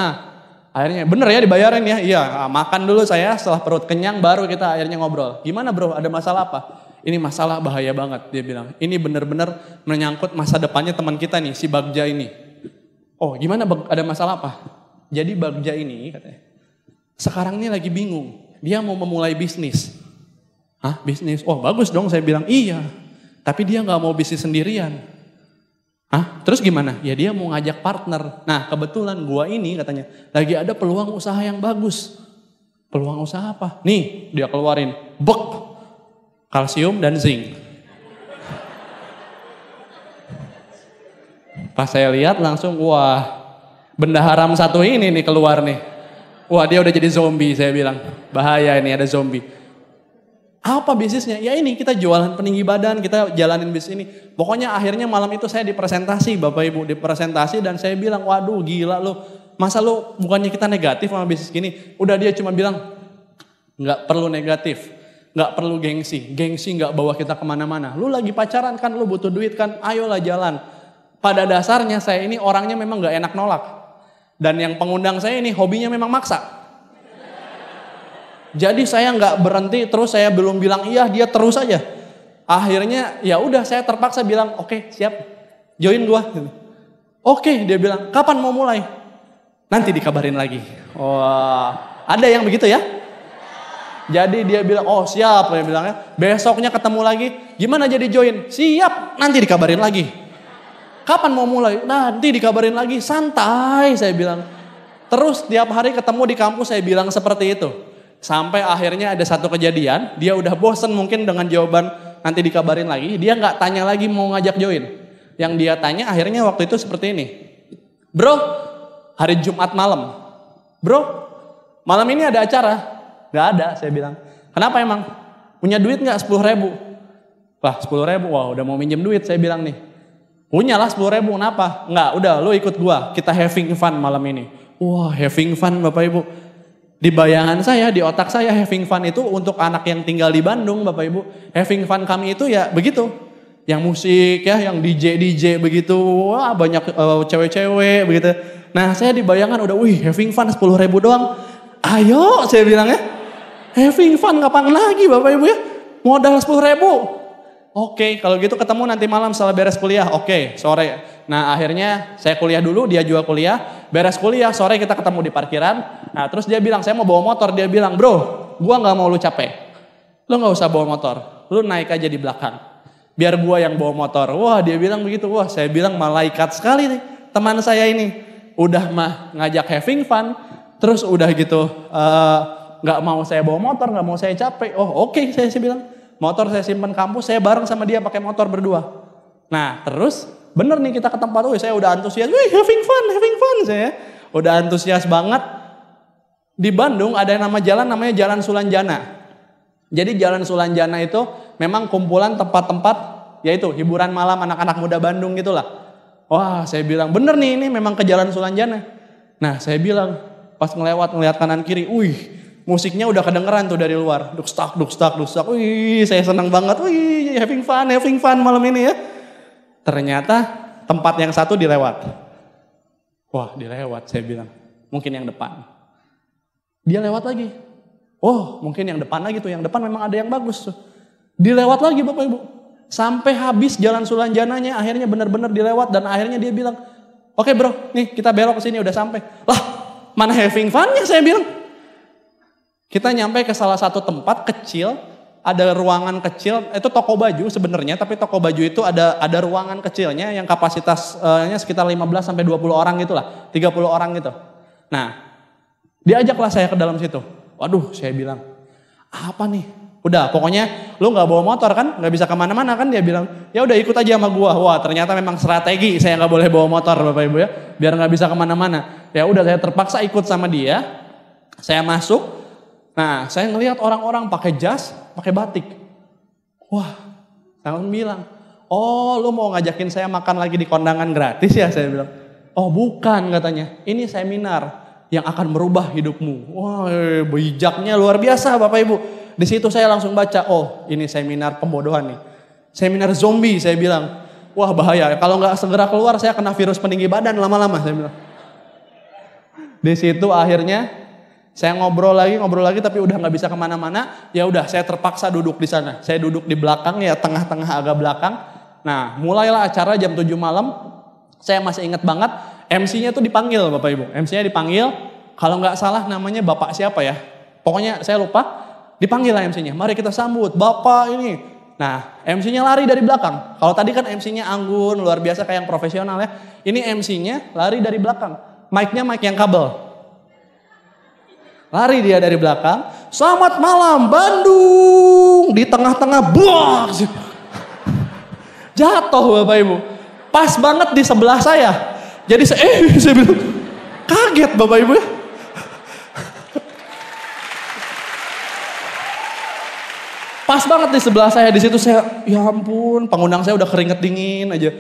Akhirnya bener ya dibayarin ya. Iya, makan dulu saya, setelah perut kenyang baru kita akhirnya ngobrol. Gimana bro, ada masalah apa? Ini masalah bahaya banget dia bilang. Ini bener-bener menyangkut masa depannya teman kita nih, si Bagja ini. Oh gimana ada masalah apa? Jadi Bagja ini katanya, sekarang ini lagi bingung. Dia mau memulai bisnis. Hah, bisnis? Oh bagus dong, saya bilang iya. Tapi dia gak mau bisnis sendirian. Hah, terus gimana? Ya dia mau ngajak partner. Nah kebetulan gua ini katanya lagi ada peluang usaha yang bagus. Peluang usaha apa? Nih dia keluarin. Bek. Kalsium dan zinc. Pas saya lihat langsung, wah benda haram satu ini nih keluar nih. Wah dia udah jadi zombie saya bilang. Bahaya ini ada zombie. Apa bisnisnya? Ya ini kita jualan peninggi badan, kita jalanin bisnis ini. Pokoknya akhirnya malam itu saya dipresentasi Bapak Ibu. Dipresentasi dan saya bilang waduh gila lu. Masa lu bukannya kita negatif sama bisnis gini. Udah dia cuma bilang gak perlu negatif. Gak perlu gengsi. Gengsi gak bawa kita kemana-mana. Lu lagi pacaran kan, lu butuh duit kan, ayolah jalan. Pada dasarnya saya ini orangnya memang gak enak nolak. Dan yang pengundang saya ini hobinya memang maksa. Jadi saya nggak berhenti, terus saya belum bilang iya, dia terus aja. Akhirnya ya udah saya terpaksa bilang oke, siap, join gua. Oke, dia bilang kapan mau mulai? Nanti dikabarin lagi. Wah, Ada yang begitu ya? Jadi dia bilang, oh siap, dia bilangnya. Besoknya ketemu lagi, gimana jadi join? Siap, nanti dikabarin lagi. Kapan mau mulai? Nanti dikabarin lagi, santai saya bilang. Terus tiap hari ketemu di kampus saya bilang seperti itu. Sampai akhirnya ada satu kejadian, dia udah bosen mungkin dengan jawaban nanti dikabarin lagi. Dia gak tanya lagi mau ngajak join. Yang dia tanya akhirnya waktu itu seperti ini. Bro, hari Jumat malam. Bro, malam ini ada acara. Gak ada, saya bilang. Kenapa emang? Punya duit gak 10.000? Wah 10.000, wah udah mau minjem duit saya bilang nih. Punya lah 10.000, kenapa? Enggak, udah lu ikut gua, kita having fun malam ini. Wah having fun Bapak Ibu. Di bayangan saya, di otak saya having fun itu untuk anak yang tinggal di Bandung Bapak Ibu. Having fun kami itu ya begitu. Yang musik ya, yang DJ begitu, wah banyak cewek-cewek begitu. Nah saya di bayangan udah, wih having fun 10.000 doang. Ayo saya bilang ya. Having fun kapan lagi Bapak Ibu ya? Modal 10.000. Oke, kalau gitu ketemu nanti malam setelah beres kuliah. Oke, sore. Nah akhirnya saya kuliah dulu, dia juga kuliah. Beres kuliah, sore kita ketemu di parkiran. Nah terus dia bilang, saya mau bawa motor. Dia bilang, bro, gua gak mau lu capek. Lu gak usah bawa motor. Lu naik aja di belakang. Biar gua yang bawa motor. Wah dia bilang begitu. Wah saya bilang malaikat sekali nih teman saya ini. Udah mah ngajak having fun. Terus udah gitu gak mau saya bawa motor, gak mau saya capek. Oh oke, saya bilang. Motor saya simpen kampus, saya bareng sama dia pakai motor berdua. Nah terus bener nih kita ke tempat, saya udah antusias. Wih having fun saya. Udah antusias banget. Di Bandung ada yang namanya Jalan Sulanjana. Jadi Jalan Sulanjana itu memang kumpulan tempat-tempat, yaitu hiburan malam anak-anak muda Bandung gitulah. Wah saya bilang bener nih ini memang ke Jalan Sulanjana. Nah saya bilang pas ngeliat kanan kiri, wih musiknya udah kedengeran tuh dari luar. Duk stak. Wih saya senang banget. Wih having fun malam ini ya. Ternyata tempat yang satu dilewat. Wah dilewat saya bilang. Mungkin yang depan. Dia lewat lagi. Oh mungkin yang depan lagi tuh. Yang depan memang ada yang bagus tuh. Dilewat lagi Bapak Ibu. Sampai habis Jalan Sulanjananya akhirnya benar-benar dilewat. Dan akhirnya dia bilang, oke bro nih kita belok ke sini udah sampai. Lah mana having funnya saya bilang. Kita nyampe ke salah satu tempat kecil, ada ruangan kecil, itu toko baju sebenarnya, tapi toko baju itu ada ruangan kecilnya yang kapasitasnya sekitar 15-20 orang gitu lah, 30 orang gitu. Nah, diajaklah saya ke dalam situ. Waduh, saya bilang, apa nih? Udah, pokoknya lu nggak bawa motor kan, nggak bisa kemana-mana kan? Dia bilang, ya udah ikut aja sama gua. Wah, ternyata memang strategi saya nggak boleh bawa motor, Bapak Ibu ya, biar nggak bisa kemana-mana. Ya udah, saya terpaksa ikut sama dia. Saya masuk. Nah, saya ngelihat orang-orang pakai jas, pakai batik. Wah, saya langsung bilang, oh lu mau ngajakin saya makan lagi di kondangan gratis ya? Saya bilang, oh bukan katanya, ini seminar yang akan merubah hidupmu. Wah, bijaknya luar biasa Bapak Ibu. Di situ saya langsung baca, oh ini seminar pembodohan nih. Seminar zombie saya bilang. Wah bahaya, kalau nggak segera keluar saya kena virus peninggi badan lama-lama saya bilang. Di situ akhirnya saya ngobrol lagi tapi udah nggak bisa kemana-mana. Ya udah saya terpaksa duduk di sana. Saya duduk di belakang ya tengah-tengah agak belakang. Nah mulailah acara jam 7 malam. Saya masih ingat banget MC-nya tuh dipanggil Bapak Ibu. MC-nya dipanggil. Kalau nggak salah namanya Bapak siapa ya. Pokoknya saya lupa. Dipanggil lah MC-nya. Mari kita sambut Bapak ini. Nah MC-nya lari dari belakang. Kalau tadi kan MC-nya anggun luar biasa kayak yang profesional ya. Ini MC-nya lari dari belakang. Mic-nya mic yang kabel. Lari dia dari belakang, selamat malam Bandung, di tengah-tengah buah, jatuh Bapak Ibu, pas banget di sebelah saya, jadi saya bilang, kaget Bapak Ibu ya. Pas banget di sebelah saya, di situ saya, ya ampun, pengundang saya udah keringet dingin aja.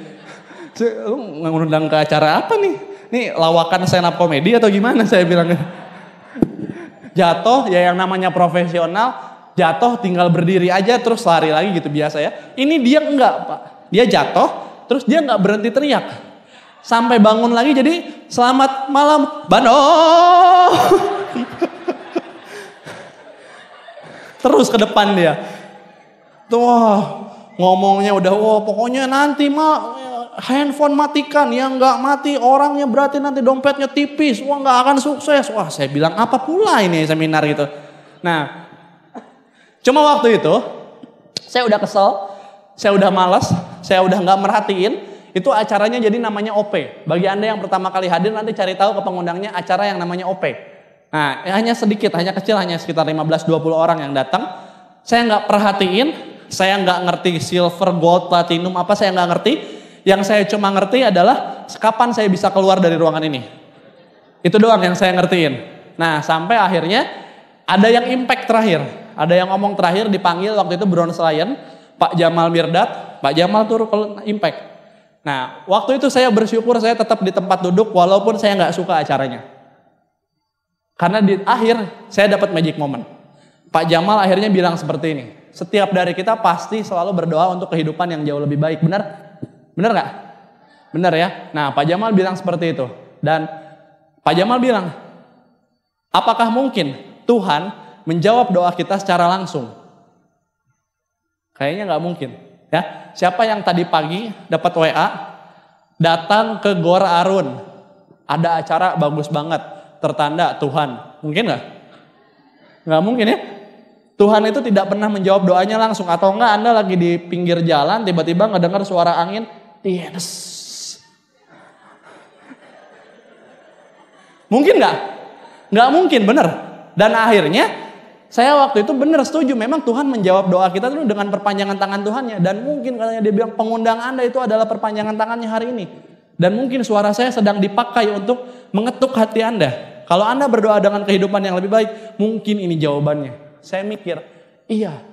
Lu ngundang ke acara apa nih? Nih lawakan stand up komedi atau gimana saya bilangnya. Jatuh ya yang namanya profesional, jatuh tinggal berdiri aja terus lari lagi gitu biasa ya. Ini dia enggak Pak, dia jatuh terus dia enggak berhenti teriak. Sampai bangun lagi jadi selamat malam Bandung. Terus ke depan dia. Tuh ngomongnya udah pokoknya nanti handphone matikan, yang nggak mati orangnya berarti nanti dompetnya tipis, wah nggak akan sukses. Wah saya bilang apa pula ini seminar gitu. Nah, cuma waktu itu saya udah kesel, saya udah malas, saya udah nggak merhatiin. Itu acaranya jadi namanya OP. Bagi Anda yang pertama kali hadir nanti cari tahu ke pengundangnya acara yang namanya OP. Nah, hanya sedikit, hanya kecil, hanya sekitar 15-20 orang yang datang. Saya nggak perhatiin, saya nggak ngerti silver, gold, platinum, apa saya nggak ngerti. Yang saya cuma ngerti adalah kapan saya bisa keluar dari ruangan ini. Itu doang yang saya ngertiin. Nah, sampai akhirnya ada yang impact terakhir. Ada yang ngomong terakhir dipanggil waktu itu Bronze Lion, Pak Jamal Mirdad. Pak Jamal turun ke impact. Nah, waktu itu saya bersyukur saya tetap di tempat duduk walaupun saya nggak suka acaranya. Karena di akhir saya dapat magic moment. Pak Jamal akhirnya bilang seperti ini. Setiap dari kita pasti selalu berdoa untuk kehidupan yang jauh lebih baik. Benar? Benar nggak? Benar ya? Nah, Pak Jamal bilang seperti itu. Dan Pak Jamal bilang, apakah mungkin Tuhan menjawab doa kita secara langsung? Kayaknya nggak mungkin. Ya, siapa yang tadi pagi dapat WA datang ke Gor Arun, ada acara bagus banget, tertanda Tuhan, mungkin nggak? Nggak mungkin ya. Tuhan itu tidak pernah menjawab doanya langsung, atau enggak Anda lagi di pinggir jalan tiba-tiba ngedengar suara angin, yes. Mungkin nggak? Nggak mungkin, bener. Dan akhirnya saya waktu itu benar setuju, memang Tuhan menjawab doa kita itu dengan perpanjangan tangan Tuhannya. Dan mungkin katanya dia bilang pengundang Anda itu adalah perpanjangan tangannya hari ini. Dan mungkin suara saya sedang dipakai untuk mengetuk hati Anda. Kalau Anda berdoa dengan kehidupan yang lebih baik, mungkin ini jawabannya. Saya mikir, iya.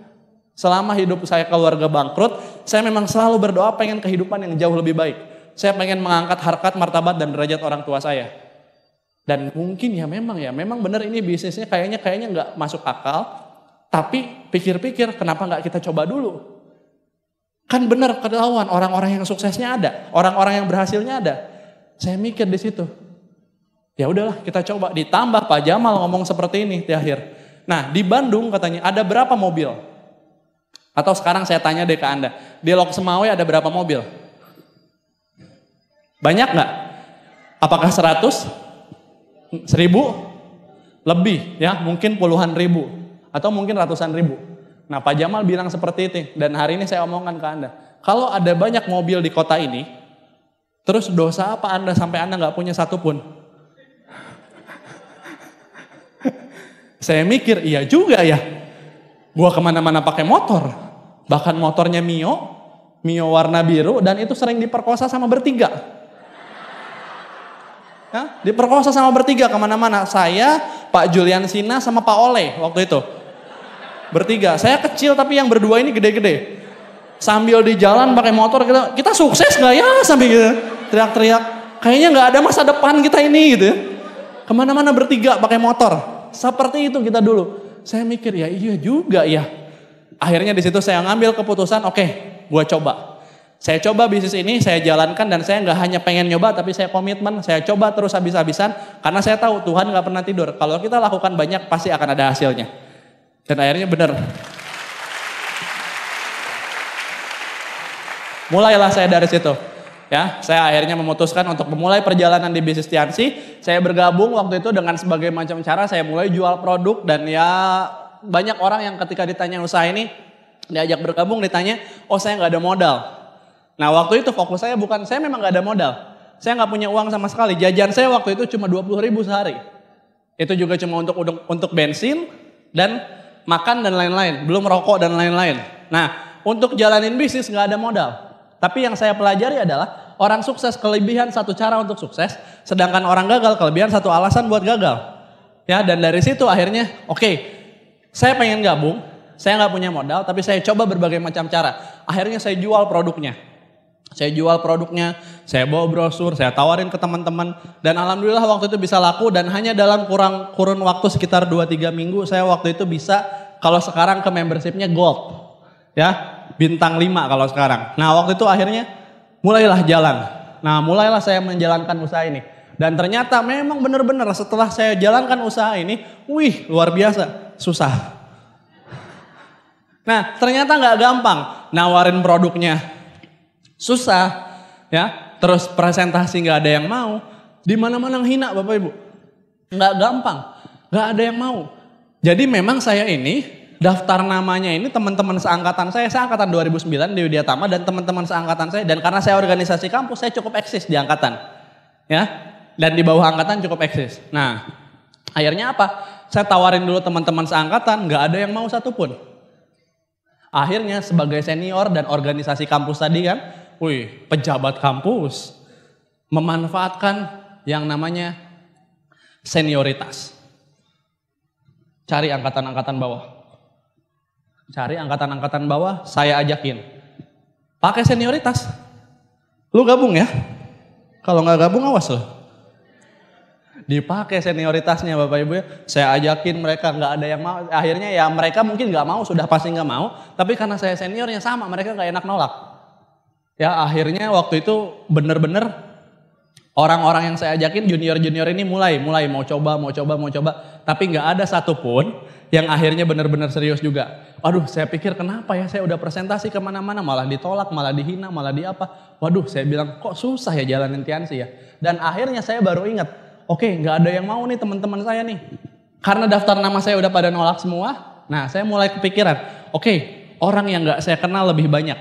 Selama hidup saya keluarga bangkrut, saya memang selalu berdoa pengen kehidupan yang jauh lebih baik. Saya pengen mengangkat harkat, martabat, dan derajat orang tua saya. Dan mungkin ya memang benar ini bisnisnya kayaknya nggak masuk akal. Tapi pikir-pikir kenapa nggak kita coba dulu? Kan benar ketahuan orang-orang yang suksesnya ada, orang-orang yang berhasilnya ada. Saya mikir di situ. Ya udahlah kita coba. Ditambah Pak Jamal ngomong seperti ini di akhir. Nah di Bandung katanya ada berapa mobil? Atau sekarang saya tanya deh ke Anda. Di Lok Semawe ada berapa mobil? Banyak nggak? Apakah 100? 1000 lebih ya, mungkin puluhan ribu atau mungkin ratusan ribu. Nah Pak Jamal bilang seperti itu, dan hari ini saya omongkan ke Anda, kalau ada banyak mobil di kota ini, terus dosa apa Anda sampai Anda nggak punya satu pun? Saya mikir iya juga ya, gua kemana-mana pakai motor, bahkan motornya Mio warna biru, dan itu sering diperkosa sama bertiga. Ya, diperkosa sama bertiga kemana-mana. Saya, Pak Julian Sina, sama Pak Oleh waktu itu. Bertiga. Saya kecil tapi yang berdua ini gede-gede. Sambil di jalan pakai motor kita sukses gak ya sampai gitu. Teriak-teriak. Kayaknya gak ada masa depan kita ini gitu. Kemana-mana bertiga pakai motor. Seperti itu kita dulu. Saya mikir ya iya juga ya. Akhirnya di situ saya ngambil keputusan, oke, gua coba. Saya coba bisnis ini, saya jalankan, dan saya nggak hanya pengen nyoba, tapi saya komitmen, saya coba terus habis-habisan, karena saya tahu Tuhan nggak pernah tidur. Kalau kita lakukan banyak, pasti akan ada hasilnya. Dan akhirnya benar. Mulailah saya dari situ. Ya, saya akhirnya memutuskan untuk memulai perjalanan di bisnis Tiansi. Saya bergabung waktu itu dengan sebagai macam cara, saya mulai jual produk, dan ya banyak orang yang ketika ditanya usaha ini, diajak bergabung, ditanya, oh saya nggak ada modal. Nah waktu itu fokus saya bukan, saya memang gak ada modal. Saya gak punya uang sama sekali. Jajan saya waktu itu cuma 20.000 sehari. Itu juga cuma untuk bensin dan makan dan lain-lain. Belum rokok dan lain-lain. Nah untuk jalanin bisnis gak ada modal. Tapi yang saya pelajari adalah orang sukses kelebihan satu cara untuk sukses. Sedangkan orang gagal kelebihan satu alasan buat gagal. Ya, dan dari situ akhirnya oke, saya pengen gabung. Saya gak punya modal tapi saya coba berbagai macam cara. Akhirnya saya jual produknya. Saya jual produknya, saya bawa brosur, saya tawarin ke teman-teman. Dan alhamdulillah waktu itu bisa laku, dan hanya dalam kurun waktu sekitar 2-3 minggu saya waktu itu bisa, kalau sekarang ke membershipnya gold. Ya, bintang 5 kalau sekarang. Nah waktu itu akhirnya mulailah jalan. Nah mulailah saya menjalankan usaha ini. Dan ternyata memang benar-benar setelah saya jalankan usaha ini, wih luar biasa, susah. Nah ternyata gak gampang nawarin produknya. Susah, ya. Terus presentasi nggak ada yang mau. Di mana-mana hina Bapak Ibu. Nggak gampang, nggak ada yang mau. Jadi memang saya ini daftar namanya ini teman-teman seangkatan saya angkatan 2009 di Widya Tama dan teman-teman seangkatan saya, dan karena saya organisasi kampus saya cukup eksis di angkatan. Ya. Dan di bawah angkatan cukup eksis. Nah, akhirnya apa? Saya tawarin dulu teman-teman seangkatan, nggak ada yang mau satupun. Akhirnya sebagai senior dan organisasi kampus tadi kan, pejabat kampus memanfaatkan yang namanya senioritas. Cari angkatan-angkatan bawah. Cari angkatan-angkatan bawah, saya ajakin. Pakai senioritas. Lu gabung ya. Kalau nggak gabung awas loh. Dipakai senioritasnya Bapak Ibu ya. Saya ajakin mereka, nggak ada yang mau. Akhirnya ya mereka mungkin nggak mau, sudah pasti nggak mau. Tapi karena saya seniornya sama, mereka nggak enak nolak. Ya akhirnya waktu itu bener-bener orang-orang yang saya ajakin junior-junior ini mulai mau coba. Tapi nggak ada satupun yang akhirnya bener-bener serius juga. Aduh, saya pikir kenapa ya, saya udah presentasi kemana-mana malah ditolak, malah dihina, malah di apa. Waduh, saya bilang kok susah ya jalanin Tiansi ya. Dan akhirnya saya baru ingat, oke, nggak ada yang mau nih teman-teman saya nih. Karena daftar nama saya udah pada nolak semua. Nah, saya mulai kepikiran, oke, orang yang nggak saya kenal lebih banyak.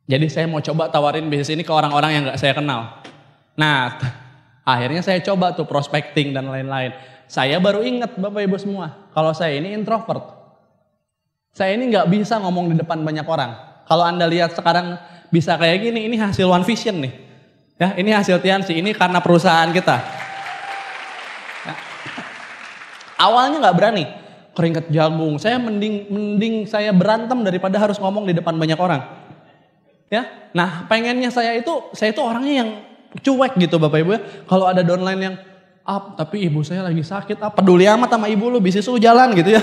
Jadi saya mau coba tawarin bisnis ini ke orang-orang yang nggak saya kenal. Nah, akhirnya saya coba tuh prospecting dan lain-lain. Saya baru ingat Bapak Ibu semua, kalau saya ini introvert. Saya ini nggak bisa ngomong di depan banyak orang. Kalau Anda lihat sekarang bisa kayak gini, ini hasil One Vision nih. Ya, ini hasil Tiansi, ini karena perusahaan kita. Ya. Awalnya nggak berani, keringet jagung. Saya mending saya berantem daripada harus ngomong di depan banyak orang. Ya, nah pengennya saya itu orangnya yang cuek gitu Bapak Ibu ya. Kalau ada downline yang tapi ibu saya lagi sakit, peduli amat sama ibu lu, bisnis lu jalan gitu ya.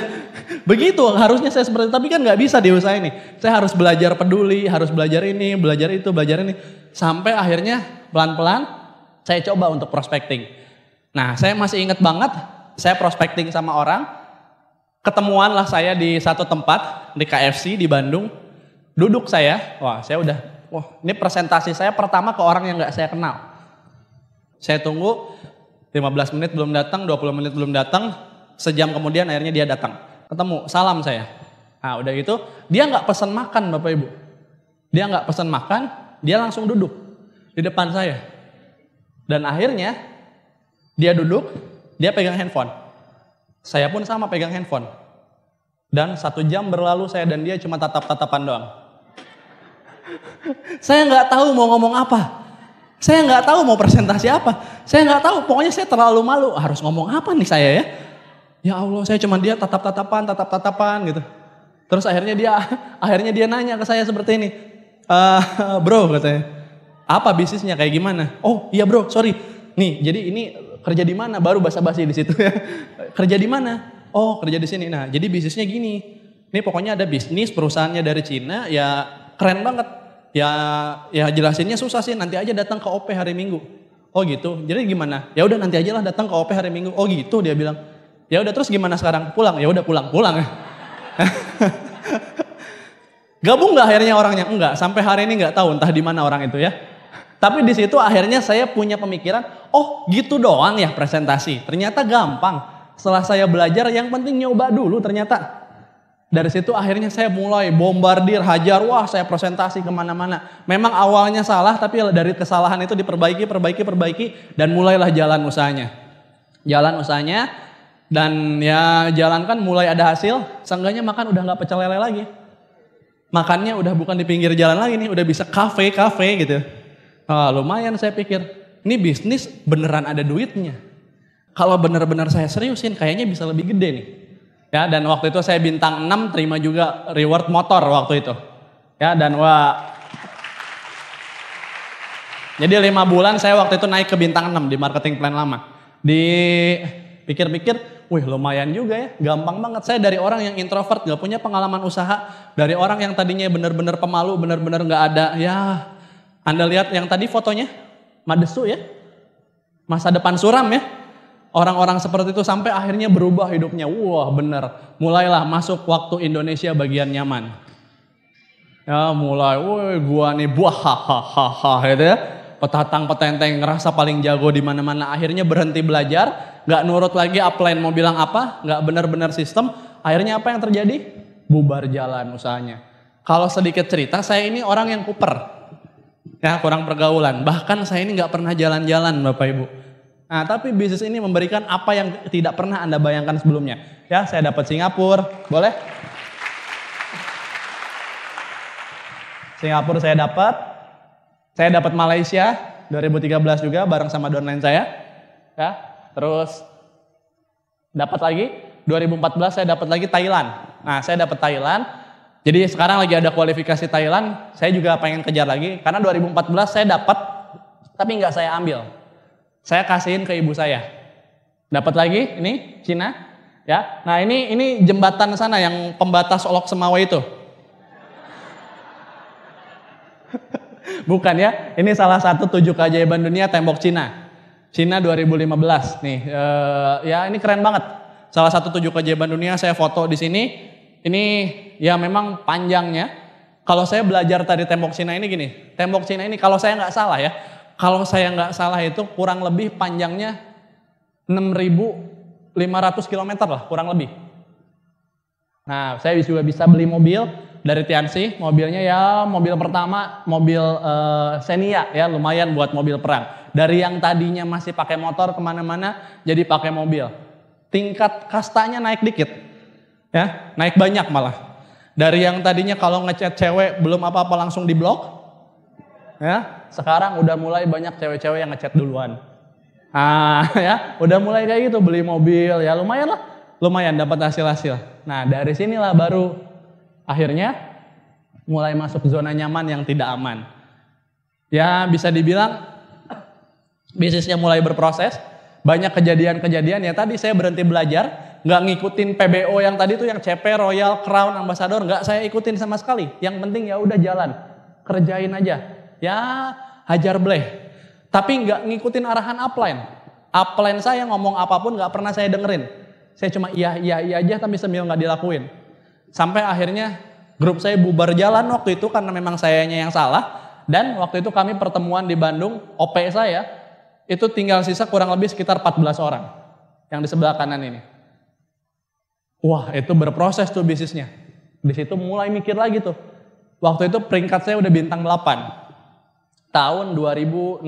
Begitu harusnya saya seperti itu, tapi kan nggak bisa di usaha ini. Saya harus belajar peduli, harus belajar ini, belajar itu, belajar ini. Sampai akhirnya pelan-pelan saya coba untuk prospecting. Nah saya masih ingat banget, saya prospecting sama orang. Ketemuan lah saya di satu tempat, di KFC di Bandung. Duduk saya, ini presentasi saya pertama ke orang yang nggak saya kenal. Saya tunggu 15 menit belum datang, 20 menit belum datang, sejam kemudian akhirnya dia datang. Ketemu, salam saya. Nah udah gitu, dia nggak pesan makan Bapak Ibu. Dia nggak pesan makan, dia langsung duduk di depan saya. Dan akhirnya dia duduk, dia pegang handphone. Saya pun sama pegang handphone. Dan 1 jam berlalu saya dan dia cuma tatap-tatapan doang. Saya nggak tahu mau ngomong apa. Saya nggak tahu mau presentasi apa. Saya nggak tahu, pokoknya saya terlalu malu. Harus ngomong apa nih saya ya? Ya Allah, saya cuma dia tatap-tatapan gitu. Terus akhirnya dia nanya ke saya seperti ini. Bro katanya, apa bisnisnya kayak gimana? Oh iya bro, sorry. Nih, jadi ini kerja di mana? Baru basa-basi di situ ya. Kerja di mana? Oh kerja di sini. Nah jadi bisnisnya gini. Ini pokoknya ada bisnis perusahaannya dari Cina ya keren banget. Ya jelasinnya susah sih, nanti aja datang ke OP hari Minggu. Oh gitu. Jadi gimana? Ya udah nanti aja lah datang ke OP hari Minggu. Oh gitu dia bilang. Ya udah terus gimana sekarang? Pulang. Ya udah pulang. Gabung nggak akhirnya orangnya? Enggak. Sampai hari ini nggak tahu entah di mana orang itu ya. Tapi di situ akhirnya saya punya pemikiran, oh gitu doang ya presentasi. Ternyata gampang. Setelah saya belajar, yang penting nyoba dulu ternyata. Dari situ akhirnya saya mulai bombardir, hajar, saya presentasi kemana-mana. Memang awalnya salah, tapi dari kesalahan itu diperbaiki, dan mulailah jalan usahanya. Dan ya jalankan mulai ada hasil, seenggaknya makan udah gak pecel lele lagi. Makannya udah bukan di pinggir jalan lagi nih, udah bisa kafe gitu. Lumayan saya pikir, ini bisnis beneran ada duitnya. Kalau bener-bener saya seriusin, kayaknya bisa lebih gede nih. Ya, dan waktu itu saya bintang 6, terima juga reward motor waktu itu. Ya, dan jadi 5 bulan saya waktu itu naik ke bintang 6 di marketing plan lama. Dipikir-pikir, lumayan juga ya, gampang banget. Saya dari orang yang introvert, gak punya pengalaman usaha. Dari orang yang tadinya bener-bener pemalu, bener-bener gak ada. Ya, Anda lihat yang tadi fotonya, Madesu ya. Masa depan suram ya. Orang-orang seperti itu sampai akhirnya berubah hidupnya. Wah bener, mulailah masuk waktu Indonesia bagian nyaman. Ya mulai, woi gua nih buah hahaha gitu ya. Petatang petenteng ngerasa paling jago di mana-mana, akhirnya berhenti belajar, nggak nurut lagi upline mau bilang apa, nggak benar-benar sistem, akhirnya apa yang terjadi? Bubar jalan usahanya. Kalau sedikit cerita, saya ini orang yang kuper, ya kurang pergaulan, bahkan saya ini nggak pernah jalan-jalan Bapak Ibu. Nah tapi bisnis ini memberikan apa yang tidak pernah Anda bayangkan sebelumnya. Ya saya dapat Singapura, boleh? Singapura saya dapat Malaysia 2013 juga bareng sama downline saya. Ya, terus dapat lagi 2014 saya dapat lagi Thailand. Nah, saya dapat Thailand. Jadi sekarang lagi ada kualifikasi Thailand, saya juga pengen kejar lagi karena 2014 saya dapat tapi nggak saya ambil. Saya kasihin ke ibu saya. Dapat lagi ini Cina, ya. Nah, ini jembatan sana yang pembatas Olok Semawe itu. Bukan ya, ini salah satu 7 keajaiban dunia tembok Cina. Cina 2015 nih, ya ini keren banget. Salah satu 7 keajaiban dunia saya foto di sini. Ini ya memang panjangnya. Kalau saya belajar tadi tembok Cina ini gini, tembok Cina ini kalau saya nggak salah ya, kalau saya nggak salah itu kurang lebih panjangnya 6.500 km lah kurang lebih. Nah saya juga bisa beli mobil dari Tianxi, mobilnya ya mobil pertama, mobil Xenia ya lumayan buat mobil perang. Dari yang tadinya masih pakai motor kemana-mana jadi pakai mobil. Tingkat kastanya naik dikit, ya naik banyak malah. Dari yang tadinya kalau ngechat cewek belum apa-apa langsung diblok, ya sekarang udah mulai banyak cewek-cewek yang ngechat duluan. Ya udah mulai kayak gitu beli mobil ya lumayan lah, lumayan dapat hasil-hasil. Nah dari sinilah baru akhirnya mulai masuk zona nyaman yang tidak aman. Ya bisa dibilang bisnisnya mulai berproses. Banyak kejadian-kejadian ya tadi saya berhenti belajar. Nggak ngikutin PBO yang tadi tuh yang CP, Royal, Crown, Ambassador. Nggak saya ikutin sama sekali. Yang penting ya udah jalan. Kerjain aja. Ya hajar bleh. Tapi nggak ngikutin arahan upline. Upline saya ngomong apapun nggak pernah saya dengerin. Saya cuma iya aja tapi sambil nggak dilakuin. Sampai akhirnya grup saya bubar jalan waktu itu karena memang sayanya yang salah. Dan waktu itu kami pertemuan di Bandung, OP saya itu tinggal sisa kurang lebih sekitar 14 orang yang di sebelah kanan ini. Wah itu berproses tuh bisnisnya. Di situ mulai mikir lagi tuh. Waktu itu peringkat saya udah bintang 8. Tahun 2016-17.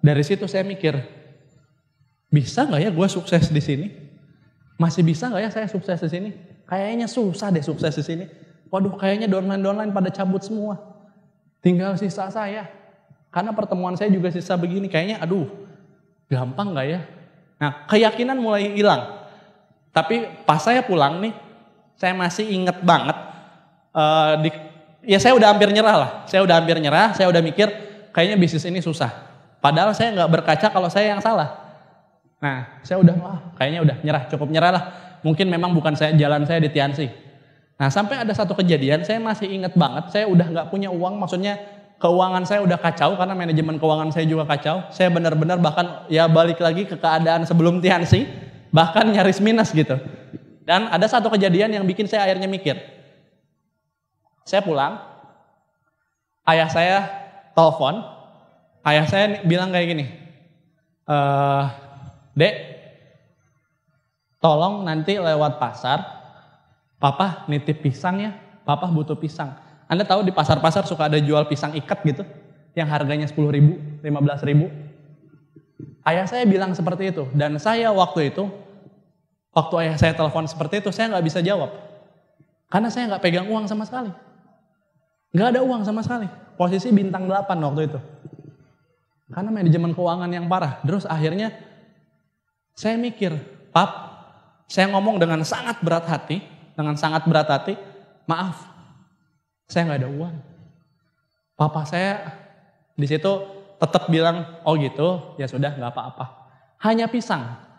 Dari situ saya mikir, bisa nggak ya gue sukses di sini? Masih bisa nggak ya saya sukses di sini? Kayaknya susah deh sukses di sini. Waduh, kayaknya downline pada cabut semua. Tinggal sisa saya. Karena pertemuan saya juga sisa begini. Kayaknya aduh, gampang nggak ya? Nah, keyakinan mulai hilang. Tapi pas saya pulang nih, saya masih inget banget. Ya saya udah hampir nyerah lah. Saya udah mikir kayaknya bisnis ini susah. Padahal saya nggak berkaca kalau saya yang salah. Nah, saya udah kayaknya udah nyerah, cukup nyerah lah. Mungkin memang bukan jalan saya di Tianxi. Nah sampai ada satu kejadian saya masih ingat banget. Saya udah nggak punya uang, maksudnya keuangan saya udah kacau karena manajemen keuangan saya juga kacau. Saya benar-benar bahkan ya balik lagi ke keadaan sebelum Tianxi, bahkan nyaris minus gitu. Dan ada satu kejadian yang bikin saya akhirnya mikir. Saya pulang, ayah saya telepon, ayah saya bilang kayak gini, Dek, tolong nanti lewat pasar, Papa nitip pisang ya, Papa butuh pisang. Anda tahu di pasar-pasar suka ada jual pisang ikat gitu, yang harganya 10.000, 15.000. Ayah saya bilang seperti itu, dan saya waktu ayah saya telepon seperti itu, saya nggak bisa jawab. Karena saya nggak pegang uang sama sekali. Nggak ada uang sama sekali, posisi bintang 8 waktu itu. Karena manajemen keuangan yang parah. Terus akhirnya saya mikir, Pap, saya ngomong dengan sangat berat hati, maaf, saya nggak ada uang. Papa saya di situ tetap bilang, oh gitu, ya sudah nggak apa-apa. Hanya pisang.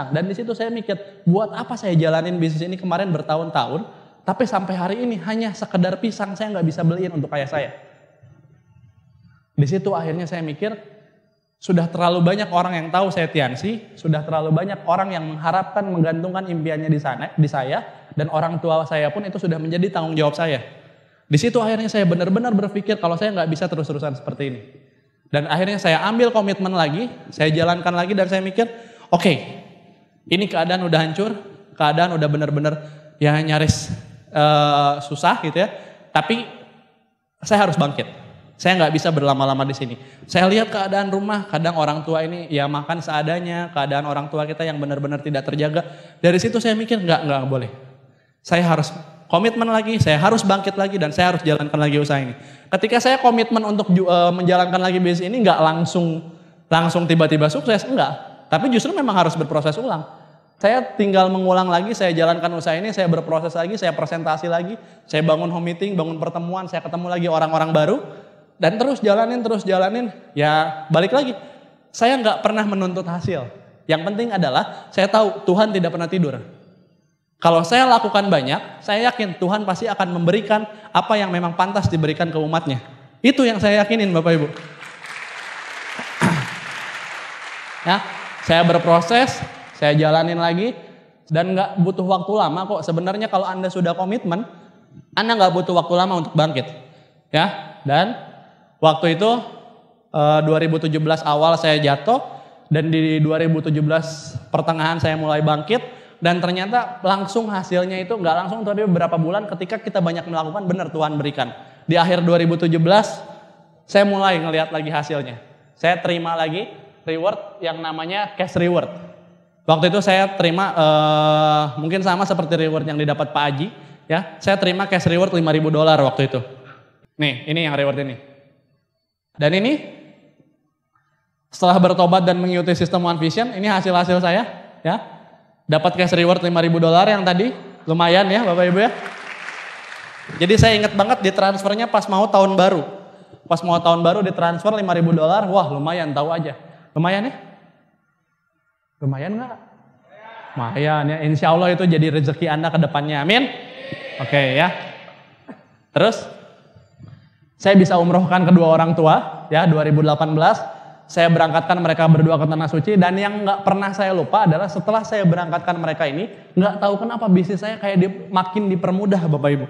Dan di situ saya mikir, buat apa saya jalanin bisnis ini kemarin bertahun-tahun, tapi sampai hari ini hanya sekedar pisang saya nggak bisa beliin untuk ayah saya. Di situ akhirnya saya mikir, sudah terlalu banyak orang yang tahu saya Tianxi, sudah terlalu banyak orang yang mengharapkan menggantungkan impiannya di saya, dan orang tua saya pun itu sudah menjadi tanggung jawab saya. Di situ akhirnya saya benar-benar berpikir kalau saya nggak bisa terus-terusan seperti ini. Dan akhirnya saya ambil komitmen lagi, saya jalankan lagi dan saya mikir, oke, ini keadaan udah hancur, keadaan udah benar-benar ya nyaris susah gitu ya. Tapi saya harus bangkit. Saya nggak bisa berlama-lama di sini. Saya lihat keadaan rumah, kadang orang tua ini ya makan seadanya, keadaan orang tua kita yang benar-benar tidak terjaga. Dari situ saya mikir nggak boleh. Saya harus komitmen lagi, saya harus bangkit lagi dan saya harus jalankan lagi usaha ini. Ketika saya komitmen untuk menjalankan lagi bisnis ini nggak langsung tiba-tiba sukses, enggak. Tapi justru memang harus berproses ulang. Saya tinggal mengulang lagi, saya jalankan usaha ini, saya berproses lagi, saya presentasi lagi, saya bangun home meeting, bangun pertemuan, saya ketemu lagi orang-orang baru dan terus jalanin, ya balik lagi. Saya nggak pernah menuntut hasil. Yang penting adalah saya tahu Tuhan tidak pernah tidur. Kalau saya lakukan banyak, saya yakin Tuhan pasti akan memberikan apa yang memang pantas diberikan ke umatnya. Itu yang saya yakinin Bapak Ibu. Ya, saya berproses, saya jalanin lagi, dan gak butuh waktu lama kok. Sebenarnya kalau Anda sudah komitmen, Anda gak butuh waktu lama untuk bangkit. Ya, dan waktu itu 2017 awal saya jatuh, dan di 2017 pertengahan saya mulai bangkit. Dan ternyata langsung hasilnya itu nggak langsung tapi beberapa bulan ketika kita banyak melakukan benar Tuhan berikan. Di akhir 2017 saya mulai ngelihat lagi hasilnya. Saya terima lagi reward yang namanya cash reward. Waktu itu saya terima mungkin sama seperti reward yang didapat Pak Aji. Ya, saya terima cash reward $5.000 waktu itu. Nih, ini yang reward ini. Dan ini setelah bertobat dan mengikuti sistem One Vision, ini hasil-hasil saya. Ya. Dapat cash reward $5.000 yang tadi, lumayan ya Bapak Ibu ya. Jadi saya ingat banget ditransfernya pas mau tahun baru. Pas mau tahun baru ditransfer $5.000, wah lumayan tahu aja. Lumayan ya? Lumayan nggak? Lumayan ya, insya Allah itu jadi rezeki Anda ke depannya, amin. Oke ya. Terus saya bisa umrohkan kedua orang tua ya 2018. Saya berangkatkan mereka berdua ke Tanah Suci dan yang nggak pernah saya lupa adalah setelah saya berangkatkan mereka ini nggak tahu kenapa bisnis saya kayak makin dipermudah Bapak Ibu.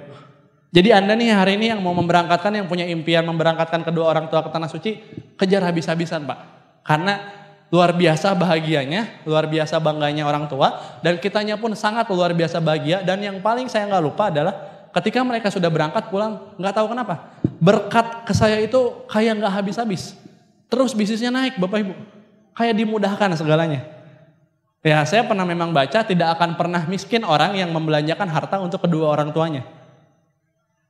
Jadi Anda nih hari ini yang mau memberangkatkan, yang punya impian memberangkatkan kedua orang tua ke Tanah Suci, kejar habis-habisan Pak. Karena luar biasa bahagianya, luar biasa bangganya orang tua dan kitanya pun sangat luar biasa bahagia. Dan yang paling saya nggak lupa adalah ketika mereka sudah berangkat pulang, nggak tahu kenapa berkat ke saya itu kayak nggak habis-habis. Terus bisnisnya naik Bapak Ibu. Kayak dimudahkan segalanya. Ya saya pernah memang baca tidak akan pernah miskin orang yang membelanjakan harta untuk kedua orang tuanya.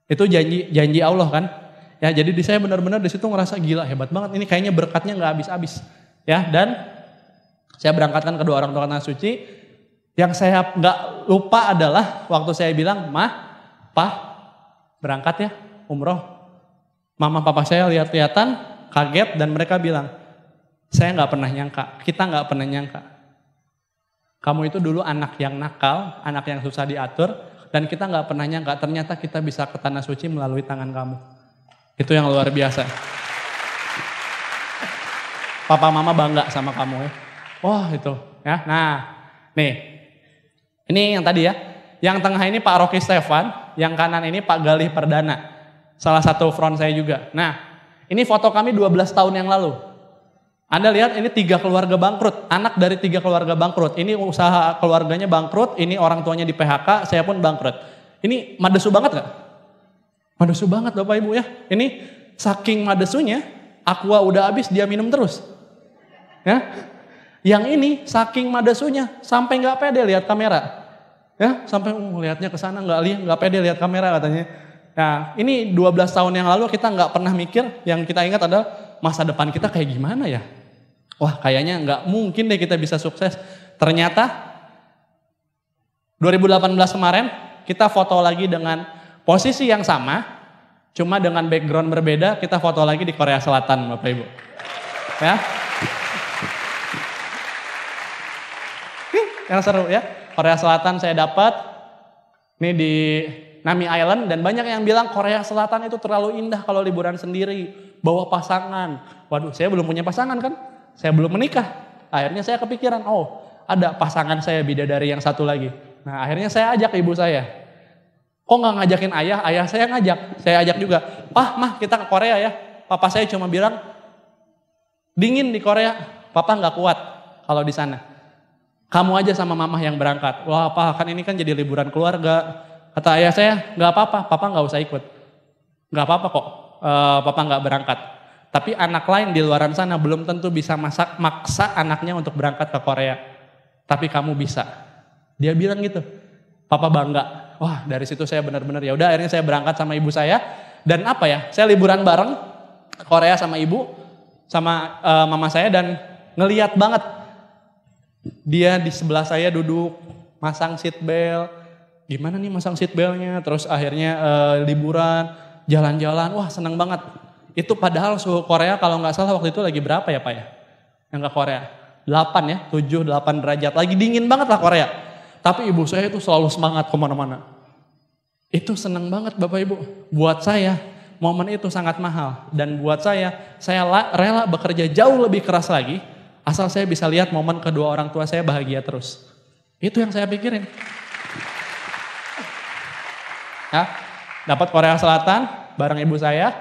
Itu janji Allah kan. Ya jadi saya benar-benar di situ ngerasa gila hebat banget. Ini kayaknya berkatnya nggak habis-habis. Ya dan saya berangkatkan kedua orang tua ke Tanah Suci. Yang saya nggak lupa adalah waktu saya bilang, Pak berangkat ya umroh. Mama papa saya lihat-lihatan. Kaget dan mereka bilang, saya nggak pernah nyangka, kita nggak pernah nyangka. Kamu itu dulu anak yang nakal, anak yang susah diatur, dan kita nggak pernah nyangka ternyata kita bisa ke Tanah Suci melalui tangan kamu. Itu yang luar biasa. Papa mama bangga sama kamu ya. Wah itu ya. Nah nih, ini yang tadi ya. Yang tengah ini Pak Rocky Stefan, yang kanan ini Pak Galih Perdana. Salah satu front saya juga. Nah. Ini foto kami 12 tahun yang lalu. Anda lihat ini 3 keluarga bangkrut. Anak dari 3 keluarga bangkrut. Ini usaha keluarganya bangkrut. Ini orang tuanya di PHK. Saya pun bangkrut. Ini madesu banget gak? Madesu banget Bapak Ibu ya. Ini saking madesunya. Aqua udah habis dia minum terus. Ya. Yang ini saking madesunya. Sampai gak pede lihat kamera. Ya. Sampai lihatnya ke sana gak pede lihat kamera katanya. Nah ini 12 tahun yang lalu kita nggak pernah mikir, yang kita ingat adalah masa depan kita kayak gimana ya. Wah kayaknya nggak mungkin deh kita bisa sukses. Ternyata 2018 kemarin kita foto lagi dengan posisi yang sama, cuma dengan background berbeda, kita foto lagi di Korea Selatan Bapak Ibu. Ya. Yang seru ya, Korea Selatan saya dapat, ini di Nami Island dan banyak yang bilang Korea Selatan itu terlalu indah kalau liburan sendiri, bawa pasangan. Waduh, saya belum punya pasangan kan? Saya belum menikah. Akhirnya saya kepikiran, oh ada pasangan saya bidadari yang satu lagi. Nah akhirnya saya ajak ibu saya. Kok nggak ngajakin ayah? Ayah saya ngajak, saya ajak juga. Pah, mah kita ke Korea ya. Papa saya cuma bilang, dingin di Korea, papa nggak kuat kalau di sana. Kamu aja sama mama yang berangkat. Wah, apa kan ini kan jadi liburan keluarga. Kata ayah saya, nggak apa-apa, papa nggak usah ikut. Nggak apa-apa kok, papa nggak berangkat. Tapi anak lain di luaran sana belum tentu bisa maksa anaknya untuk berangkat ke Korea. Tapi kamu bisa. Dia bilang gitu. Papa bangga. Wah, dari situ saya benar-benar ya udah akhirnya saya berangkat sama ibu saya. Dan apa ya? Saya liburan bareng ke Korea sama ibu, sama mama saya dan ngeliat banget dia di sebelah saya duduk masang seat belt. Gimana nih masang seat beltnya? Terus akhirnya liburan, jalan-jalan. Wah, seneng banget. Itu padahal suhu Korea kalau nggak salah waktu itu lagi berapa ya Pak ya? Yang ke Korea. 8 ya, 7, 8 derajat. Lagi dingin banget lah Korea. Tapi ibu saya itu selalu semangat kemana-mana. Itu seneng banget Bapak Ibu. Buat saya, momen itu sangat mahal. Dan buat saya rela bekerja jauh lebih keras lagi. Asal saya bisa lihat momen kedua orang tua saya bahagia terus. Itu yang saya pikirin. Ya, dapat Korea Selatan bareng ibu saya.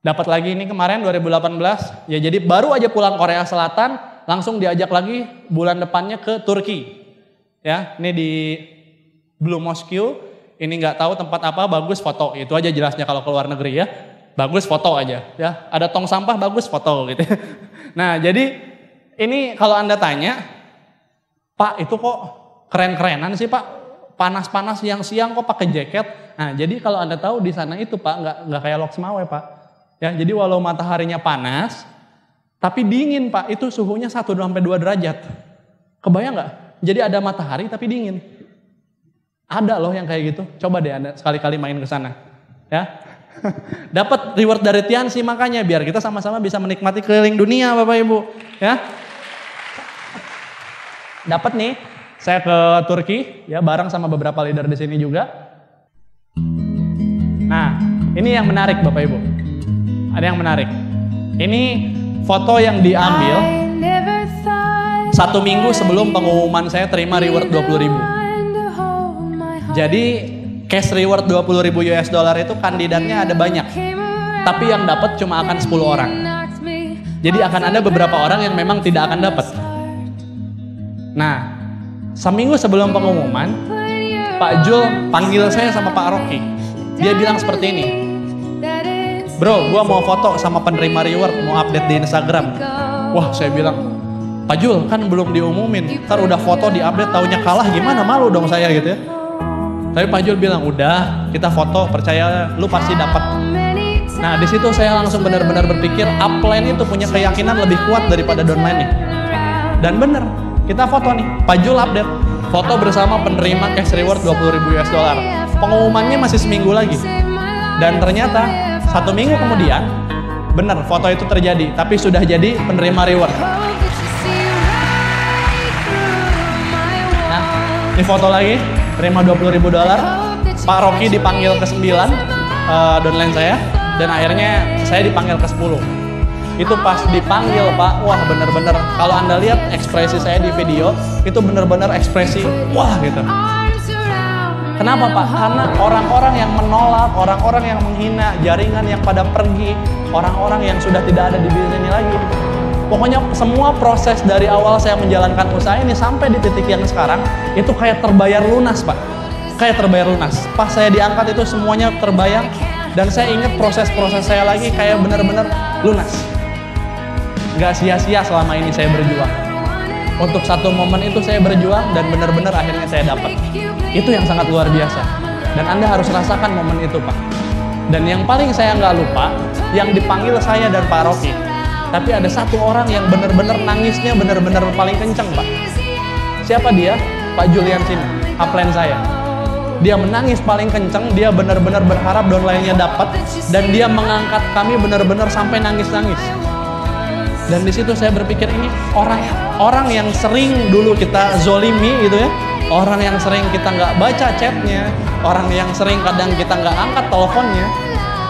Dapat lagi ini kemarin 2018. Ya jadi baru aja pulang Korea Selatan, langsung diajak lagi bulan depannya ke Turki. Ya, ini di Blue Mosque. Ini nggak tahu tempat apa, bagus foto. Itu aja jelasnya kalau ke luar negeri ya. Bagus foto aja ya. Ada tong sampah bagus foto gitu. Nah, jadi ini kalau Anda tanya, Pak itu kok keren-kerenan sih Pak? Panas-panas siang-siang kok pakai jaket? Nah, jadi kalau Anda tahu di sana itu Pak nggak kayak Lok Semawe Pak. Ya, jadi walau mataharinya panas, tapi dingin Pak. Itu suhunya 1-2 derajat. Kebayang nggak? Jadi ada matahari tapi dingin. Ada loh yang kayak gitu. Coba deh Anda sekali-kali main ke sana. Ya. Dapat reward dari Tianxi makanya biar kita sama-sama bisa menikmati keliling dunia Bapak Ibu. Ya. Dapat nih, saya ke Turki ya bareng sama beberapa leader di sini juga. Nah, ini yang menarik Bapak Ibu. Ada yang menarik. Ini foto yang diambil 1 minggu sebelum pengumuman saya terima reward 20.000. Jadi cash reward 20.000 US dollar itu kandidatnya ada banyak. Tapi yang dapat cuma akan 10 orang. Jadi akan ada beberapa orang yang memang tidak akan dapat. Nah, seminggu sebelum pengumuman, Pak Jul panggil saya sama Pak Rocky. Dia bilang seperti ini. Bro, gua mau foto sama penerima reward, mau update di Instagram. Wah, saya bilang, Pak Jul kan belum diumumin, ntar udah foto di update taunya kalah gimana, malu dong saya gitu ya. Tapi Pak Jul bilang, udah kita foto, percaya lu pasti dapat. Nah di situ saya langsung benar-benar berpikir upline itu punya keyakinan lebih kuat daripada downline-nya. Dan bener, kita foto nih, Pak Jul update, foto bersama penerima cash reward 20.000 US dollar. Pengumumannya masih seminggu lagi. Dan ternyata 1 minggu kemudian, bener foto itu terjadi, tapi sudah jadi penerima reward. Nah, ini foto lagi, terima 20.000 dolar. Pak Rocky dipanggil ke 9, downline saya, dan akhirnya saya dipanggil ke 10. Itu pas dipanggil Pak, wah bener-bener, kalau Anda lihat ekspresi saya di video, itu bener-bener ekspresi, wah gitu. Kenapa Pak? Karena orang-orang yang menolak, orang-orang yang menghina, jaringan yang pada pergi, orang-orang yang sudah tidak ada di bisnis ini lagi. Pokoknya semua proses dari awal saya menjalankan usaha ini sampai di titik yang sekarang, itu kayak terbayar lunas Pak. Kayak terbayar lunas. Pas saya diangkat itu semuanya terbayar, dan saya ingat proses-proses saya lagi kayak benar-benar lunas. Gak sia-sia selama ini saya berjuang. Untuk satu momen itu saya berjuang dan benar-benar akhirnya saya dapat. Itu yang sangat luar biasa. Dan Anda harus rasakan momen itu Pak. Dan yang paling saya nggak lupa, yang dipanggil saya dan Pak Rocky. Tapi ada satu orang yang benar-benar nangisnya benar-benar paling kenceng Pak. Siapa dia? Pak Julian sini, upline saya. Dia menangis paling kenceng, dia benar-benar berharap downline-nya dapat. Dan dia mengangkat kami benar-benar sampai nangis-nangis. Dan di situ saya berpikir ini orang yang sering dulu kita zolimi gitu ya, orang yang sering kita nggak baca chatnya, orang yang sering kadang kita nggak angkat teleponnya,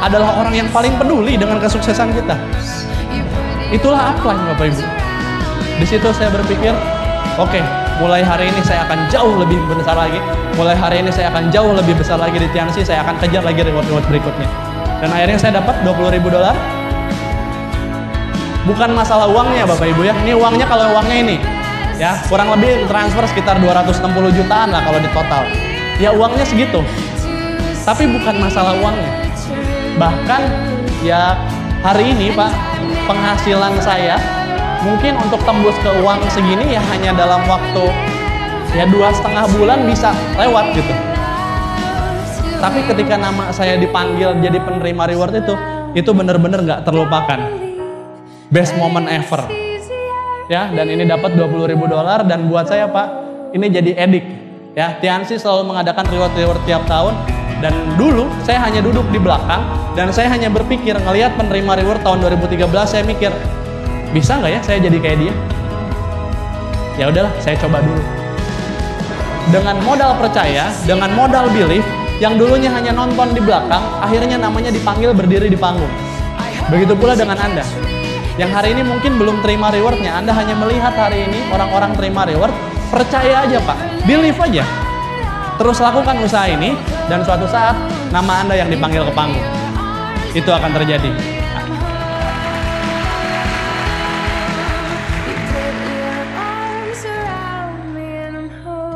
adalah orang yang paling peduli dengan kesuksesan kita. Itulah upline Bapak Ibu. Di situ saya berpikir, oke, mulai hari ini saya akan jauh lebih besar lagi, mulai hari ini saya akan jauh lebih besar lagi di Tianxi, saya akan kejar lagi reward-reward berikutnya. Dan akhirnya saya dapat $20.000. Bukan masalah uangnya Bapak Ibu ya, ini uangnya kalau uangnya ini ya kurang lebih transfer sekitar 260 jutaan lah kalau di total. Ya uangnya segitu, tapi bukan masalah uangnya. Bahkan ya hari ini Pak, penghasilan saya mungkin untuk tembus ke uang segini ya hanya dalam waktu ya 2,5 bulan bisa lewat gitu. Tapi ketika nama saya dipanggil jadi penerima reward itu bener-bener nggak terlupakan. Best moment ever. Ya, dan ini dapat $20.000 dan buat saya Pak, ini jadi edik. Ya, Tianxi selalu mengadakan reward-reward tiap tahun dan dulu saya hanya duduk di belakang dan saya hanya berpikir ngelihat penerima reward tahun 2013 saya mikir, bisa nggak ya saya jadi kayak dia? Ya udahlah, saya coba dulu. Dengan modal percaya, dengan modal belief, yang dulunya hanya nonton di belakang, akhirnya namanya dipanggil berdiri di panggung. Begitu pula dengan Anda. Yang hari ini mungkin belum terima rewardnya, Anda hanya melihat hari ini orang-orang terima reward, percaya aja Pak, believe aja. Terus lakukan usaha ini, dan suatu saat nama Anda yang dipanggil ke panggung. Itu akan terjadi.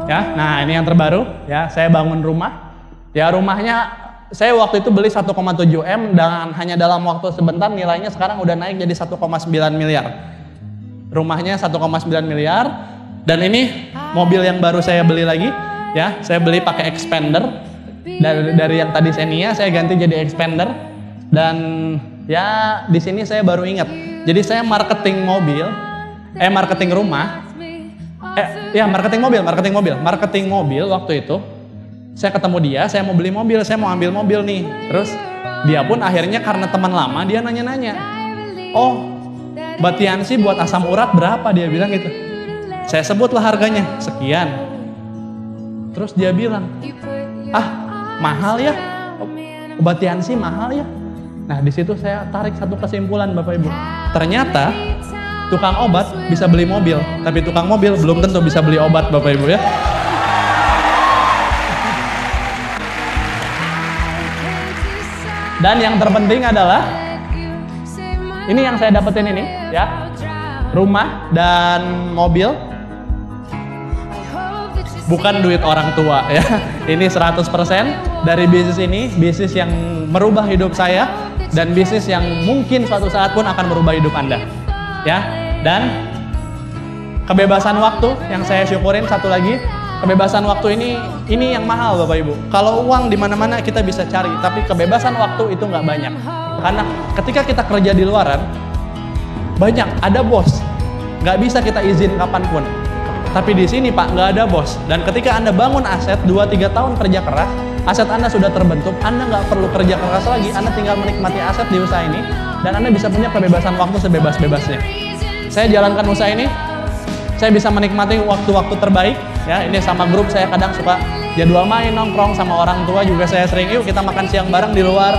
Ya, nah ini yang terbaru, ya saya bangun rumah. Ya rumahnya saya waktu itu beli 1,7 M dan hanya dalam waktu sebentar nilainya sekarang udah naik jadi 1,9 miliar. Rumahnya 1,9 miliar dan ini mobil yang baru saya beli lagi ya, saya beli pakai expander dari yang tadi Xenia saya ganti jadi expander dan ya di sini saya baru ingat. Jadi saya marketing mobil waktu itu. Saya ketemu dia, saya mau beli mobil, saya mau ambil mobil nih. Terus dia pun akhirnya karena teman lama dia nanya-nanya. Oh, Mbak Tianxi buat asam urat berapa? Dia bilang gitu. Saya sebutlah harganya, sekian. Terus dia bilang, mahal ya? Mbak Tianxi mahal ya? Nah di situ saya tarik satu kesimpulan Bapak Ibu. Ternyata tukang obat bisa beli mobil, tapi tukang mobil belum tentu bisa beli obat Bapak Ibu ya. Dan yang terpenting adalah ini yang saya dapetin ini ya, rumah dan mobil bukan duit orang tua ya. Ini 100% dari bisnis ini, bisnis yang merubah hidup saya dan bisnis yang mungkin suatu saat pun akan merubah hidup Anda ya. Dan kebebasan waktu yang saya syukurin satu lagi, kebebasan waktu ini yang mahal Bapak Ibu. Kalau uang di mana-mana kita bisa cari, tapi kebebasan waktu itu nggak banyak. Karena ketika kita kerja di luaran, banyak ada bos, nggak bisa kita izin kapanpun. Tapi di sini Pak nggak ada bos. Dan ketika Anda bangun aset 2-3 tahun kerja keras, aset Anda sudah terbentuk, Anda nggak perlu kerja keras lagi, Anda tinggal menikmati aset di usaha ini, dan Anda bisa punya kebebasan waktu sebebas-bebasnya. Saya jalankan usaha ini, saya bisa menikmati waktu-waktu terbaik. Ya, ini sama grup saya kadang suka jadwal main nongkrong sama orang tua juga saya sering. Yuk kita makan siang bareng di luar.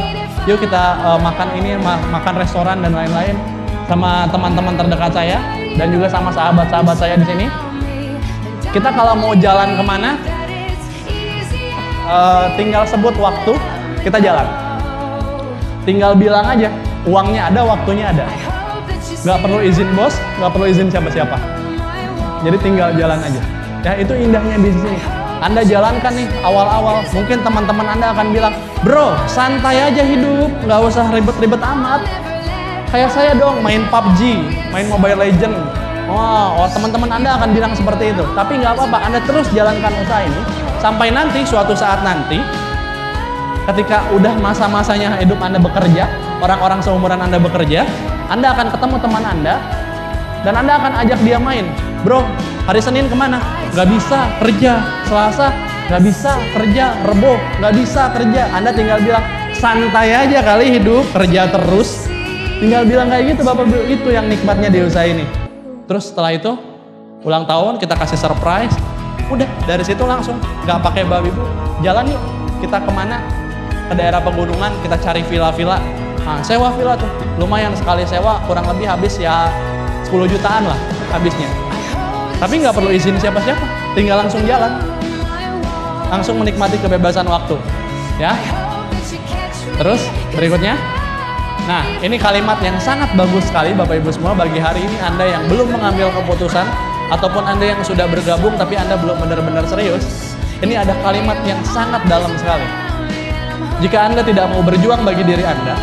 Yuk kita makan restoran dan lain-lain sama teman-teman terdekat saya dan juga sama sahabat-sahabat saya di sini. Kita kalau mau jalan kemana, tinggal sebut waktu, kita jalan. Tinggal bilang aja, uangnya ada, waktunya ada. Nggak perlu izin bos, nggak perlu izin siapa-siapa. Jadi tinggal jalan aja. Ya itu indahnya bisnis ini. Anda jalankan nih awal-awal, mungkin teman-teman Anda akan bilang, bro santai aja hidup, nggak usah ribet-ribet amat. Kayak saya dong main PUBG, main Mobile Legend. Oh teman-teman Anda akan bilang seperti itu. Tapi nggak apa-apa, Anda terus jalankan usaha ini sampai nanti suatu saat nanti, ketika udah masa-masanya hidup Anda bekerja, orang-orang seumuran Anda bekerja, Anda akan ketemu teman Anda dan Anda akan ajak dia main. Bro, hari Senin kemana? Gak bisa kerja. Selasa gak bisa kerja. Rebo gak bisa kerja. Anda tinggal bilang santai aja kali hidup, kerja terus. Tinggal bilang kayak gitu Bapak Ibu, itu yang nikmatnya di usaha ini. Terus setelah itu ulang tahun kita kasih surprise. Udah dari situ langsung gak pakai Bapak Ibu, jalan yuk kita kemana? Ke daerah pegunungan, kita cari villa-villa. Nah, sewa villa tuh lumayan, sekali sewa kurang lebih habis ya 10 jutaan lah habisnya. Tapi nggak perlu izin siapa-siapa, tinggal langsung jalan. Langsung menikmati kebebasan waktu. Ya. Terus berikutnya. Nah, ini kalimat yang sangat bagus sekali Bapak Ibu semua bagi hari ini Anda yang belum mengambil keputusan ataupun Anda yang sudah bergabung tapi Anda belum benar-benar serius. Ini ada kalimat yang sangat dalam sekali. Jika Anda tidak mau berjuang bagi diri Anda,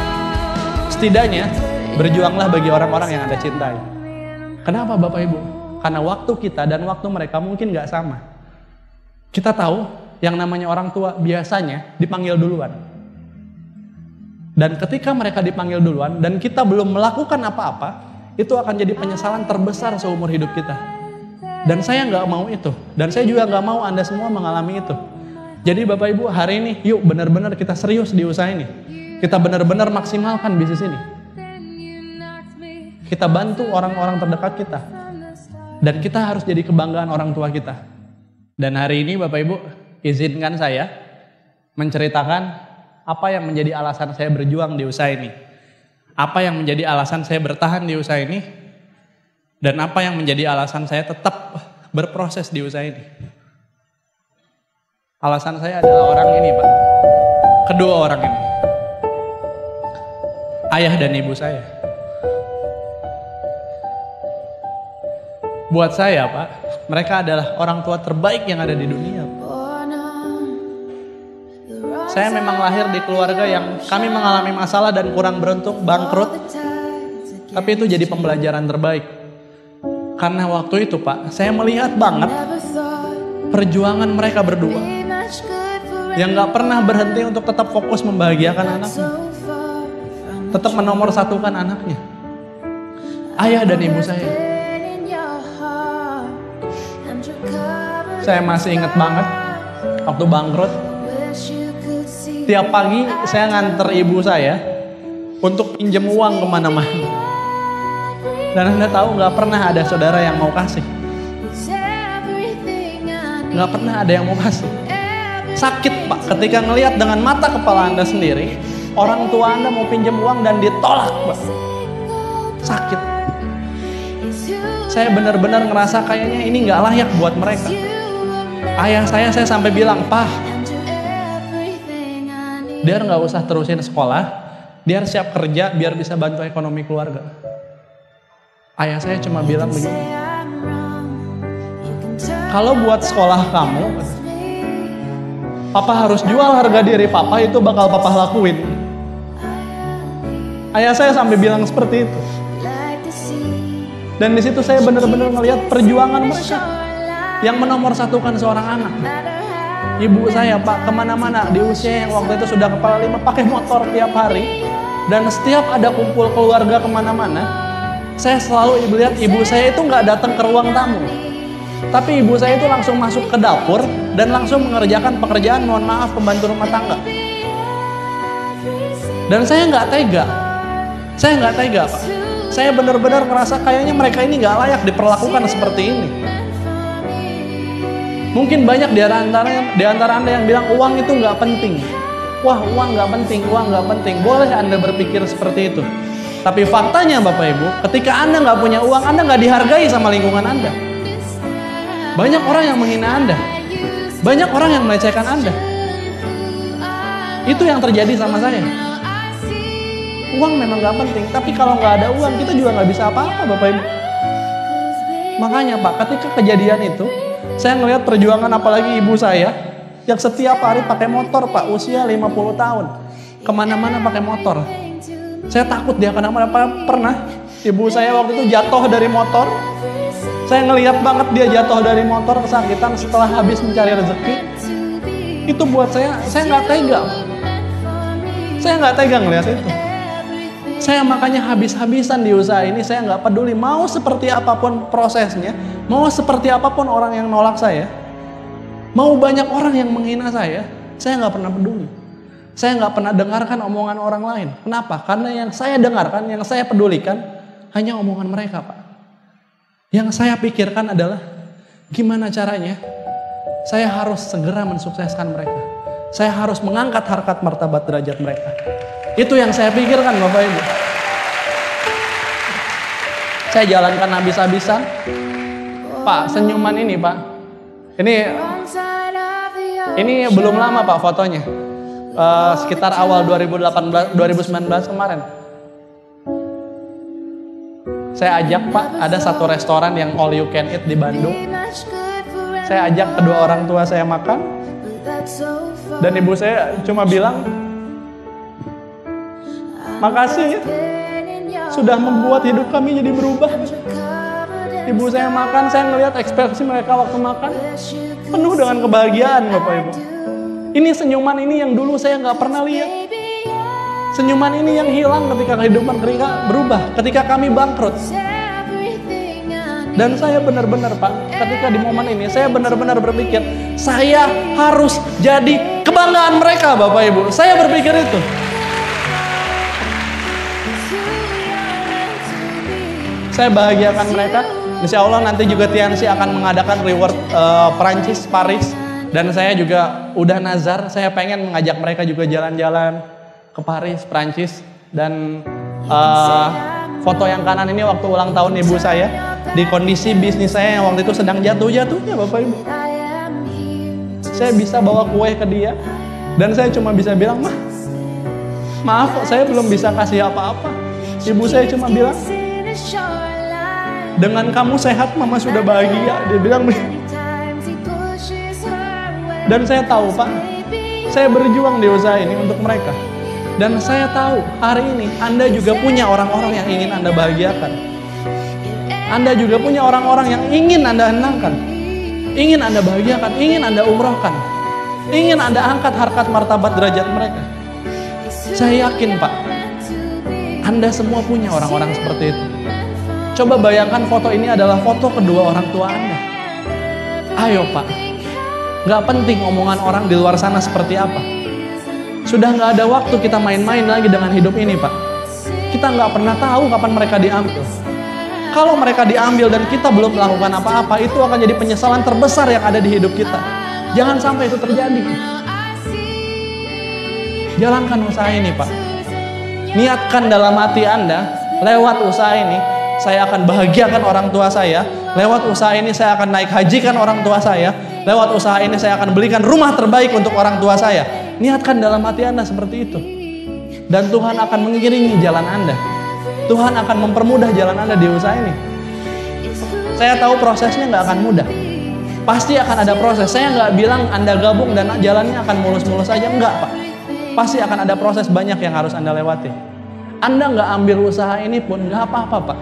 setidaknya berjuanglah bagi orang-orang yang Anda cintai. Kenapa Bapak Ibu? Karena waktu kita dan waktu mereka mungkin nggak sama. Kita tahu yang namanya orang tua biasanya dipanggil duluan. Dan ketika mereka dipanggil duluan dan kita belum melakukan apa-apa, itu akan jadi penyesalan terbesar seumur hidup kita. Dan saya nggak mau itu. Dan saya juga nggak mau Anda semua mengalami itu. Jadi Bapak Ibu hari ini yuk benar-benar kita serius di usaha ini. Kita benar-benar maksimalkan bisnis ini. Kita bantu orang-orang terdekat kita. Dan kita harus jadi kebanggaan orang tua kita. Dan hari ini Bapak Ibu izinkan saya menceritakan apa yang menjadi alasan saya berjuang di usaha ini. Apa yang menjadi alasan saya bertahan di usaha ini. Dan apa yang menjadi alasan saya tetap berproses di usaha ini. Alasan saya adalah orang ini Pak. Kedua orang ini. Ayah dan ibu saya. Buat saya Pak, mereka adalah orang tua terbaik yang ada di dunia. Saya memang lahir di keluarga yang kami mengalami masalah dan kurang beruntung, bangkrut. Tapi itu jadi pembelajaran terbaik. Karena waktu itu Pak, saya melihat banget perjuangan mereka berdua. Yang gak pernah berhenti untuk tetap fokus membahagiakan anaknya. Tetap menomorsatukan anaknya. Ayah dan ibu saya. Saya masih ingat banget waktu bangkrut. Tiap pagi saya nganter ibu saya untuk pinjam uang kemana-mana. Dan Anda tahu gak pernah ada saudara yang mau kasih. Gak pernah ada yang mau kasih. Sakit Pak ketika ngelihat dengan mata kepala Anda sendiri. Orang tua Anda mau pinjam uang dan ditolak Pak. Sakit. Saya benar-benar ngerasa kayaknya ini gak layak buat mereka. Ayah saya sampai bilang, "Pak, biar nggak usah terusin sekolah, biar siap kerja, biar bisa bantu ekonomi keluarga." Ayah saya cuma bilang begini, "Kalau buat sekolah kamu, Papa harus jual harga diri Papa, itu bakal Papa lakuin." Ayah saya sampai bilang seperti itu. Dan di situ saya benar-benar melihat perjuangan mereka yang menomorsatukan seorang anak. Ibu saya Pak kemana-mana di usia yang waktu itu sudah kepala 5 pakai motor tiap hari. Dan setiap ada kumpul keluarga kemana-mana, saya selalu lihat ibu saya itu nggak datang ke ruang tamu. Tapi ibu saya itu langsung masuk ke dapur dan langsung mengerjakan pekerjaan, mohon maaf, pembantu rumah tangga. Dan saya nggak tega. Saya nggak tega Pak. Saya benar-benar merasa kayaknya mereka ini nggak layak diperlakukan seperti ini. Mungkin banyak di antara Anda yang bilang uang itu nggak penting. Wah, uang nggak penting, uang nggak penting. Boleh Anda berpikir seperti itu. Tapi faktanya Bapak Ibu, ketika Anda nggak punya uang, Anda nggak dihargai sama lingkungan Anda. Banyak orang yang menghina Anda. Banyak orang yang melecehkan Anda. Itu yang terjadi sama saya. Uang memang nggak penting, tapi kalau nggak ada uang, kita juga nggak bisa apa-apa Bapak Ibu. Makanya Pak, ketika kejadian itu, saya ngelihat perjuangan apalagi ibu saya yang setiap hari pakai motor Pak, usia 50 tahun. Kemana-mana pakai motor. Saya takut dia kenapa-napa. Pernah ibu saya waktu itu jatuh dari motor. Saya ngelihat banget dia jatuh dari motor kesakitan setelah habis mencari rezeki. Itu buat saya nggak tega. Saya nggak tega ngelihat itu. Saya makanya habis-habisan di usaha ini. Saya nggak peduli mau seperti apapun prosesnya, mau seperti apapun orang yang nolak saya, mau banyak orang yang menghina saya nggak pernah peduli. Saya nggak pernah dengarkan omongan orang lain. Kenapa? Karena yang saya dengarkan, yang saya pedulikan hanya omongan mereka Pak. Yang saya pikirkan adalah gimana caranya saya harus segera mensukseskan mereka. Saya harus mengangkat harkat martabat derajat mereka. Itu yang saya pikirkan Bapak Ibu. Saya jalankan habis-habisan. Pak, senyuman ini Pak, ini belum lama Pak fotonya, sekitar awal 2019 kemarin. Saya ajak Pak, ada satu restoran yang all you can eat di Bandung. Saya ajak kedua orang tua saya makan, dan ibu saya cuma bilang, makasih ya, sudah membuat hidup kami jadi berubah. Ibu saya makan, saya ngelihat ekspresi mereka waktu makan penuh dengan kebahagiaan Bapak Ibu. Ini senyuman ini yang dulu saya nggak pernah lihat. Senyuman ini yang hilang ketika kehidupan mereka berubah, ketika kami bangkrut. Dan saya benar-benar Pak, ketika di momen ini saya benar-benar berpikir, saya harus jadi kebanggaan mereka Bapak Ibu. Saya berpikir itu. Saya bahagiakan mereka. Insya Allah nanti juga Tiansi akan mengadakan reward Perancis, Paris. Dan saya juga udah nazar, saya pengen mengajak mereka juga jalan-jalan ke Paris, Perancis. Dan foto yang kanan ini waktu ulang tahun ibu saya. Di kondisi bisnis saya yang waktu itu sedang jatuh-jatuhnya Bapak Ibu. Saya bisa bawa kue ke dia. Dan saya cuma bisa bilang, maaf saya belum bisa kasih apa-apa. Ibu saya cuma bilang, dengan kamu sehat mama sudah bahagia. Dia bilang begitu. Dan saya tahu Pak, saya berjuang di usaha ini untuk mereka. Dan saya tahu hari ini Anda juga punya orang-orang yang ingin Anda bahagiakan. Anda juga punya orang-orang yang ingin Anda henangkan, ingin Anda bahagiakan, ingin Anda umrohkan, ingin Anda angkat harkat martabat derajat mereka. Saya yakin Pak, Anda semua punya orang-orang seperti itu. Coba bayangkan foto ini adalah foto kedua orang tua Anda. Ayo Pak, gak penting omongan orang di luar sana seperti apa. Sudah gak ada waktu kita main-main lagi dengan hidup ini Pak. Kita gak pernah tahu kapan mereka diambil. Kalau mereka diambil dan kita belum melakukan apa-apa, itu akan jadi penyesalan terbesar yang ada di hidup kita. Jangan sampai itu terjadi. Jalankan usaha ini Pak. Niatkan dalam hati Anda, lewat usaha ini, saya akan bahagiakan orang tua saya. Lewat usaha ini saya akan naik hajikan orang tua saya. Lewat usaha ini saya akan belikan rumah terbaik untuk orang tua saya. Niatkan dalam hati Anda seperti itu. Dan Tuhan akan mengiringi jalan Anda. Tuhan akan mempermudah jalan Anda di usaha ini. Saya tahu prosesnya nggak akan mudah. Pasti akan ada proses. Saya nggak bilang Anda gabung dan jalannya akan mulus-mulus saja. Enggak Pak. Pasti akan ada proses banyak yang harus Anda lewati. Anda nggak ambil usaha ini pun nggak apa-apa Pak.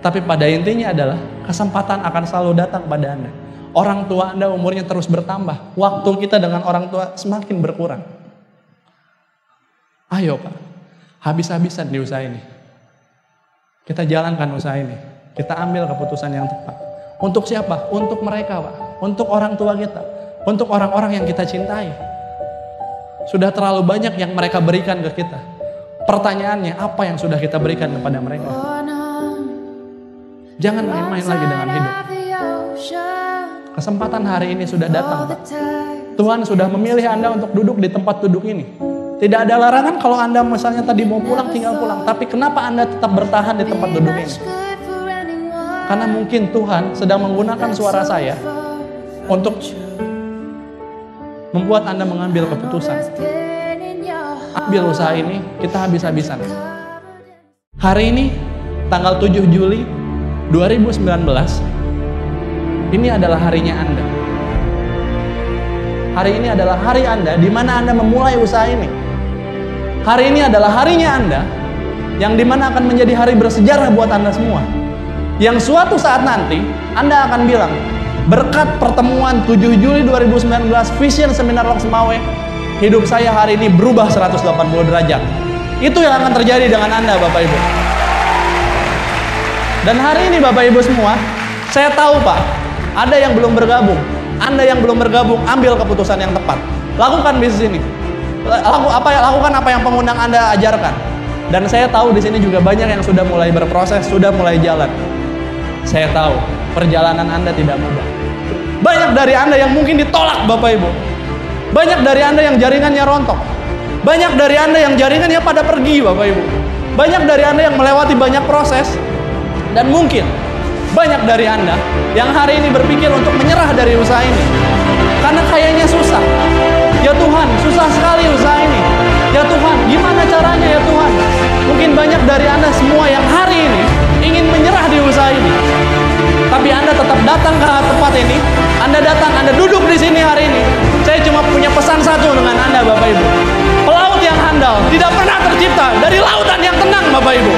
Tapi pada intinya adalah kesempatan akan selalu datang pada Anda. Orang tua Anda umurnya terus bertambah. Waktu kita dengan orang tua semakin berkurang. Ayo Pak, habis-habisan di usaha ini. Kita jalankan usaha ini. Kita ambil keputusan yang tepat. Untuk siapa? Untuk mereka Pak. Untuk orang tua kita. Untuk orang-orang yang kita cintai. Sudah terlalu banyak yang mereka berikan ke kita. Pertanyaannya, apa yang sudah kita berikan kepada mereka? Jangan main-main lagi dengan hidup. Kesempatan hari ini sudah datang Pak. Tuhan sudah memilih Anda untuk duduk di tempat duduk ini. Tidak ada larangan kalau Anda misalnya tadi mau pulang, tinggal pulang. Tapi kenapa Anda tetap bertahan di tempat duduk ini? Karena mungkin Tuhan sedang menggunakan suara saya untuk membuat Anda mengambil keputusan. Ambil usaha ini, kita habis-habisan. Hari ini, tanggal 7 Juli 2019, ini adalah harinya Anda. Hari ini adalah hari Anda di mana Anda memulai usaha ini. Hari ini adalah harinya Anda yang dimana akan menjadi hari bersejarah buat Anda semua. Yang suatu saat nanti Anda akan bilang, berkat pertemuan 7 Juli 2019 Vision Seminar Loksmawe, hidup saya hari ini berubah 180 derajat. Itu yang akan terjadi dengan Anda Bapak Ibu. Dan hari ini Bapak Ibu semua, saya tahu Pak, ada yang belum bergabung. Anda yang belum bergabung, ambil keputusan yang tepat. Lakukan bisnis ini. Lakukan apa yang pengundang Anda ajarkan. Dan saya tahu di sini juga banyak yang sudah mulai berproses, sudah mulai jalan. Saya tahu perjalanan Anda tidak mudah. Banyak dari Anda yang mungkin ditolak Bapak Ibu. Banyak dari Anda yang jaringannya rontok. Banyak dari Anda yang jaringannya pada pergi Bapak Ibu. Banyak dari Anda yang melewati banyak proses. Dan mungkin banyak dari Anda yang hari ini berpikir untuk menyerah dari usaha ini. Karena kayaknya susah. Ya Tuhan, susah sekali usaha ini. Ya Tuhan, gimana caranya ya Tuhan? Mungkin banyak dari Anda semua yang hari ini ingin menyerah di usaha ini. Tapi Anda tetap datang ke tempat ini. Anda datang, Anda duduk di sini hari ini. Saya cuma punya pesan satu dengan Anda Bapak Ibu. Pelaut yang handal tidak pernah tercipta dari lautan yang tenang Bapak Ibu.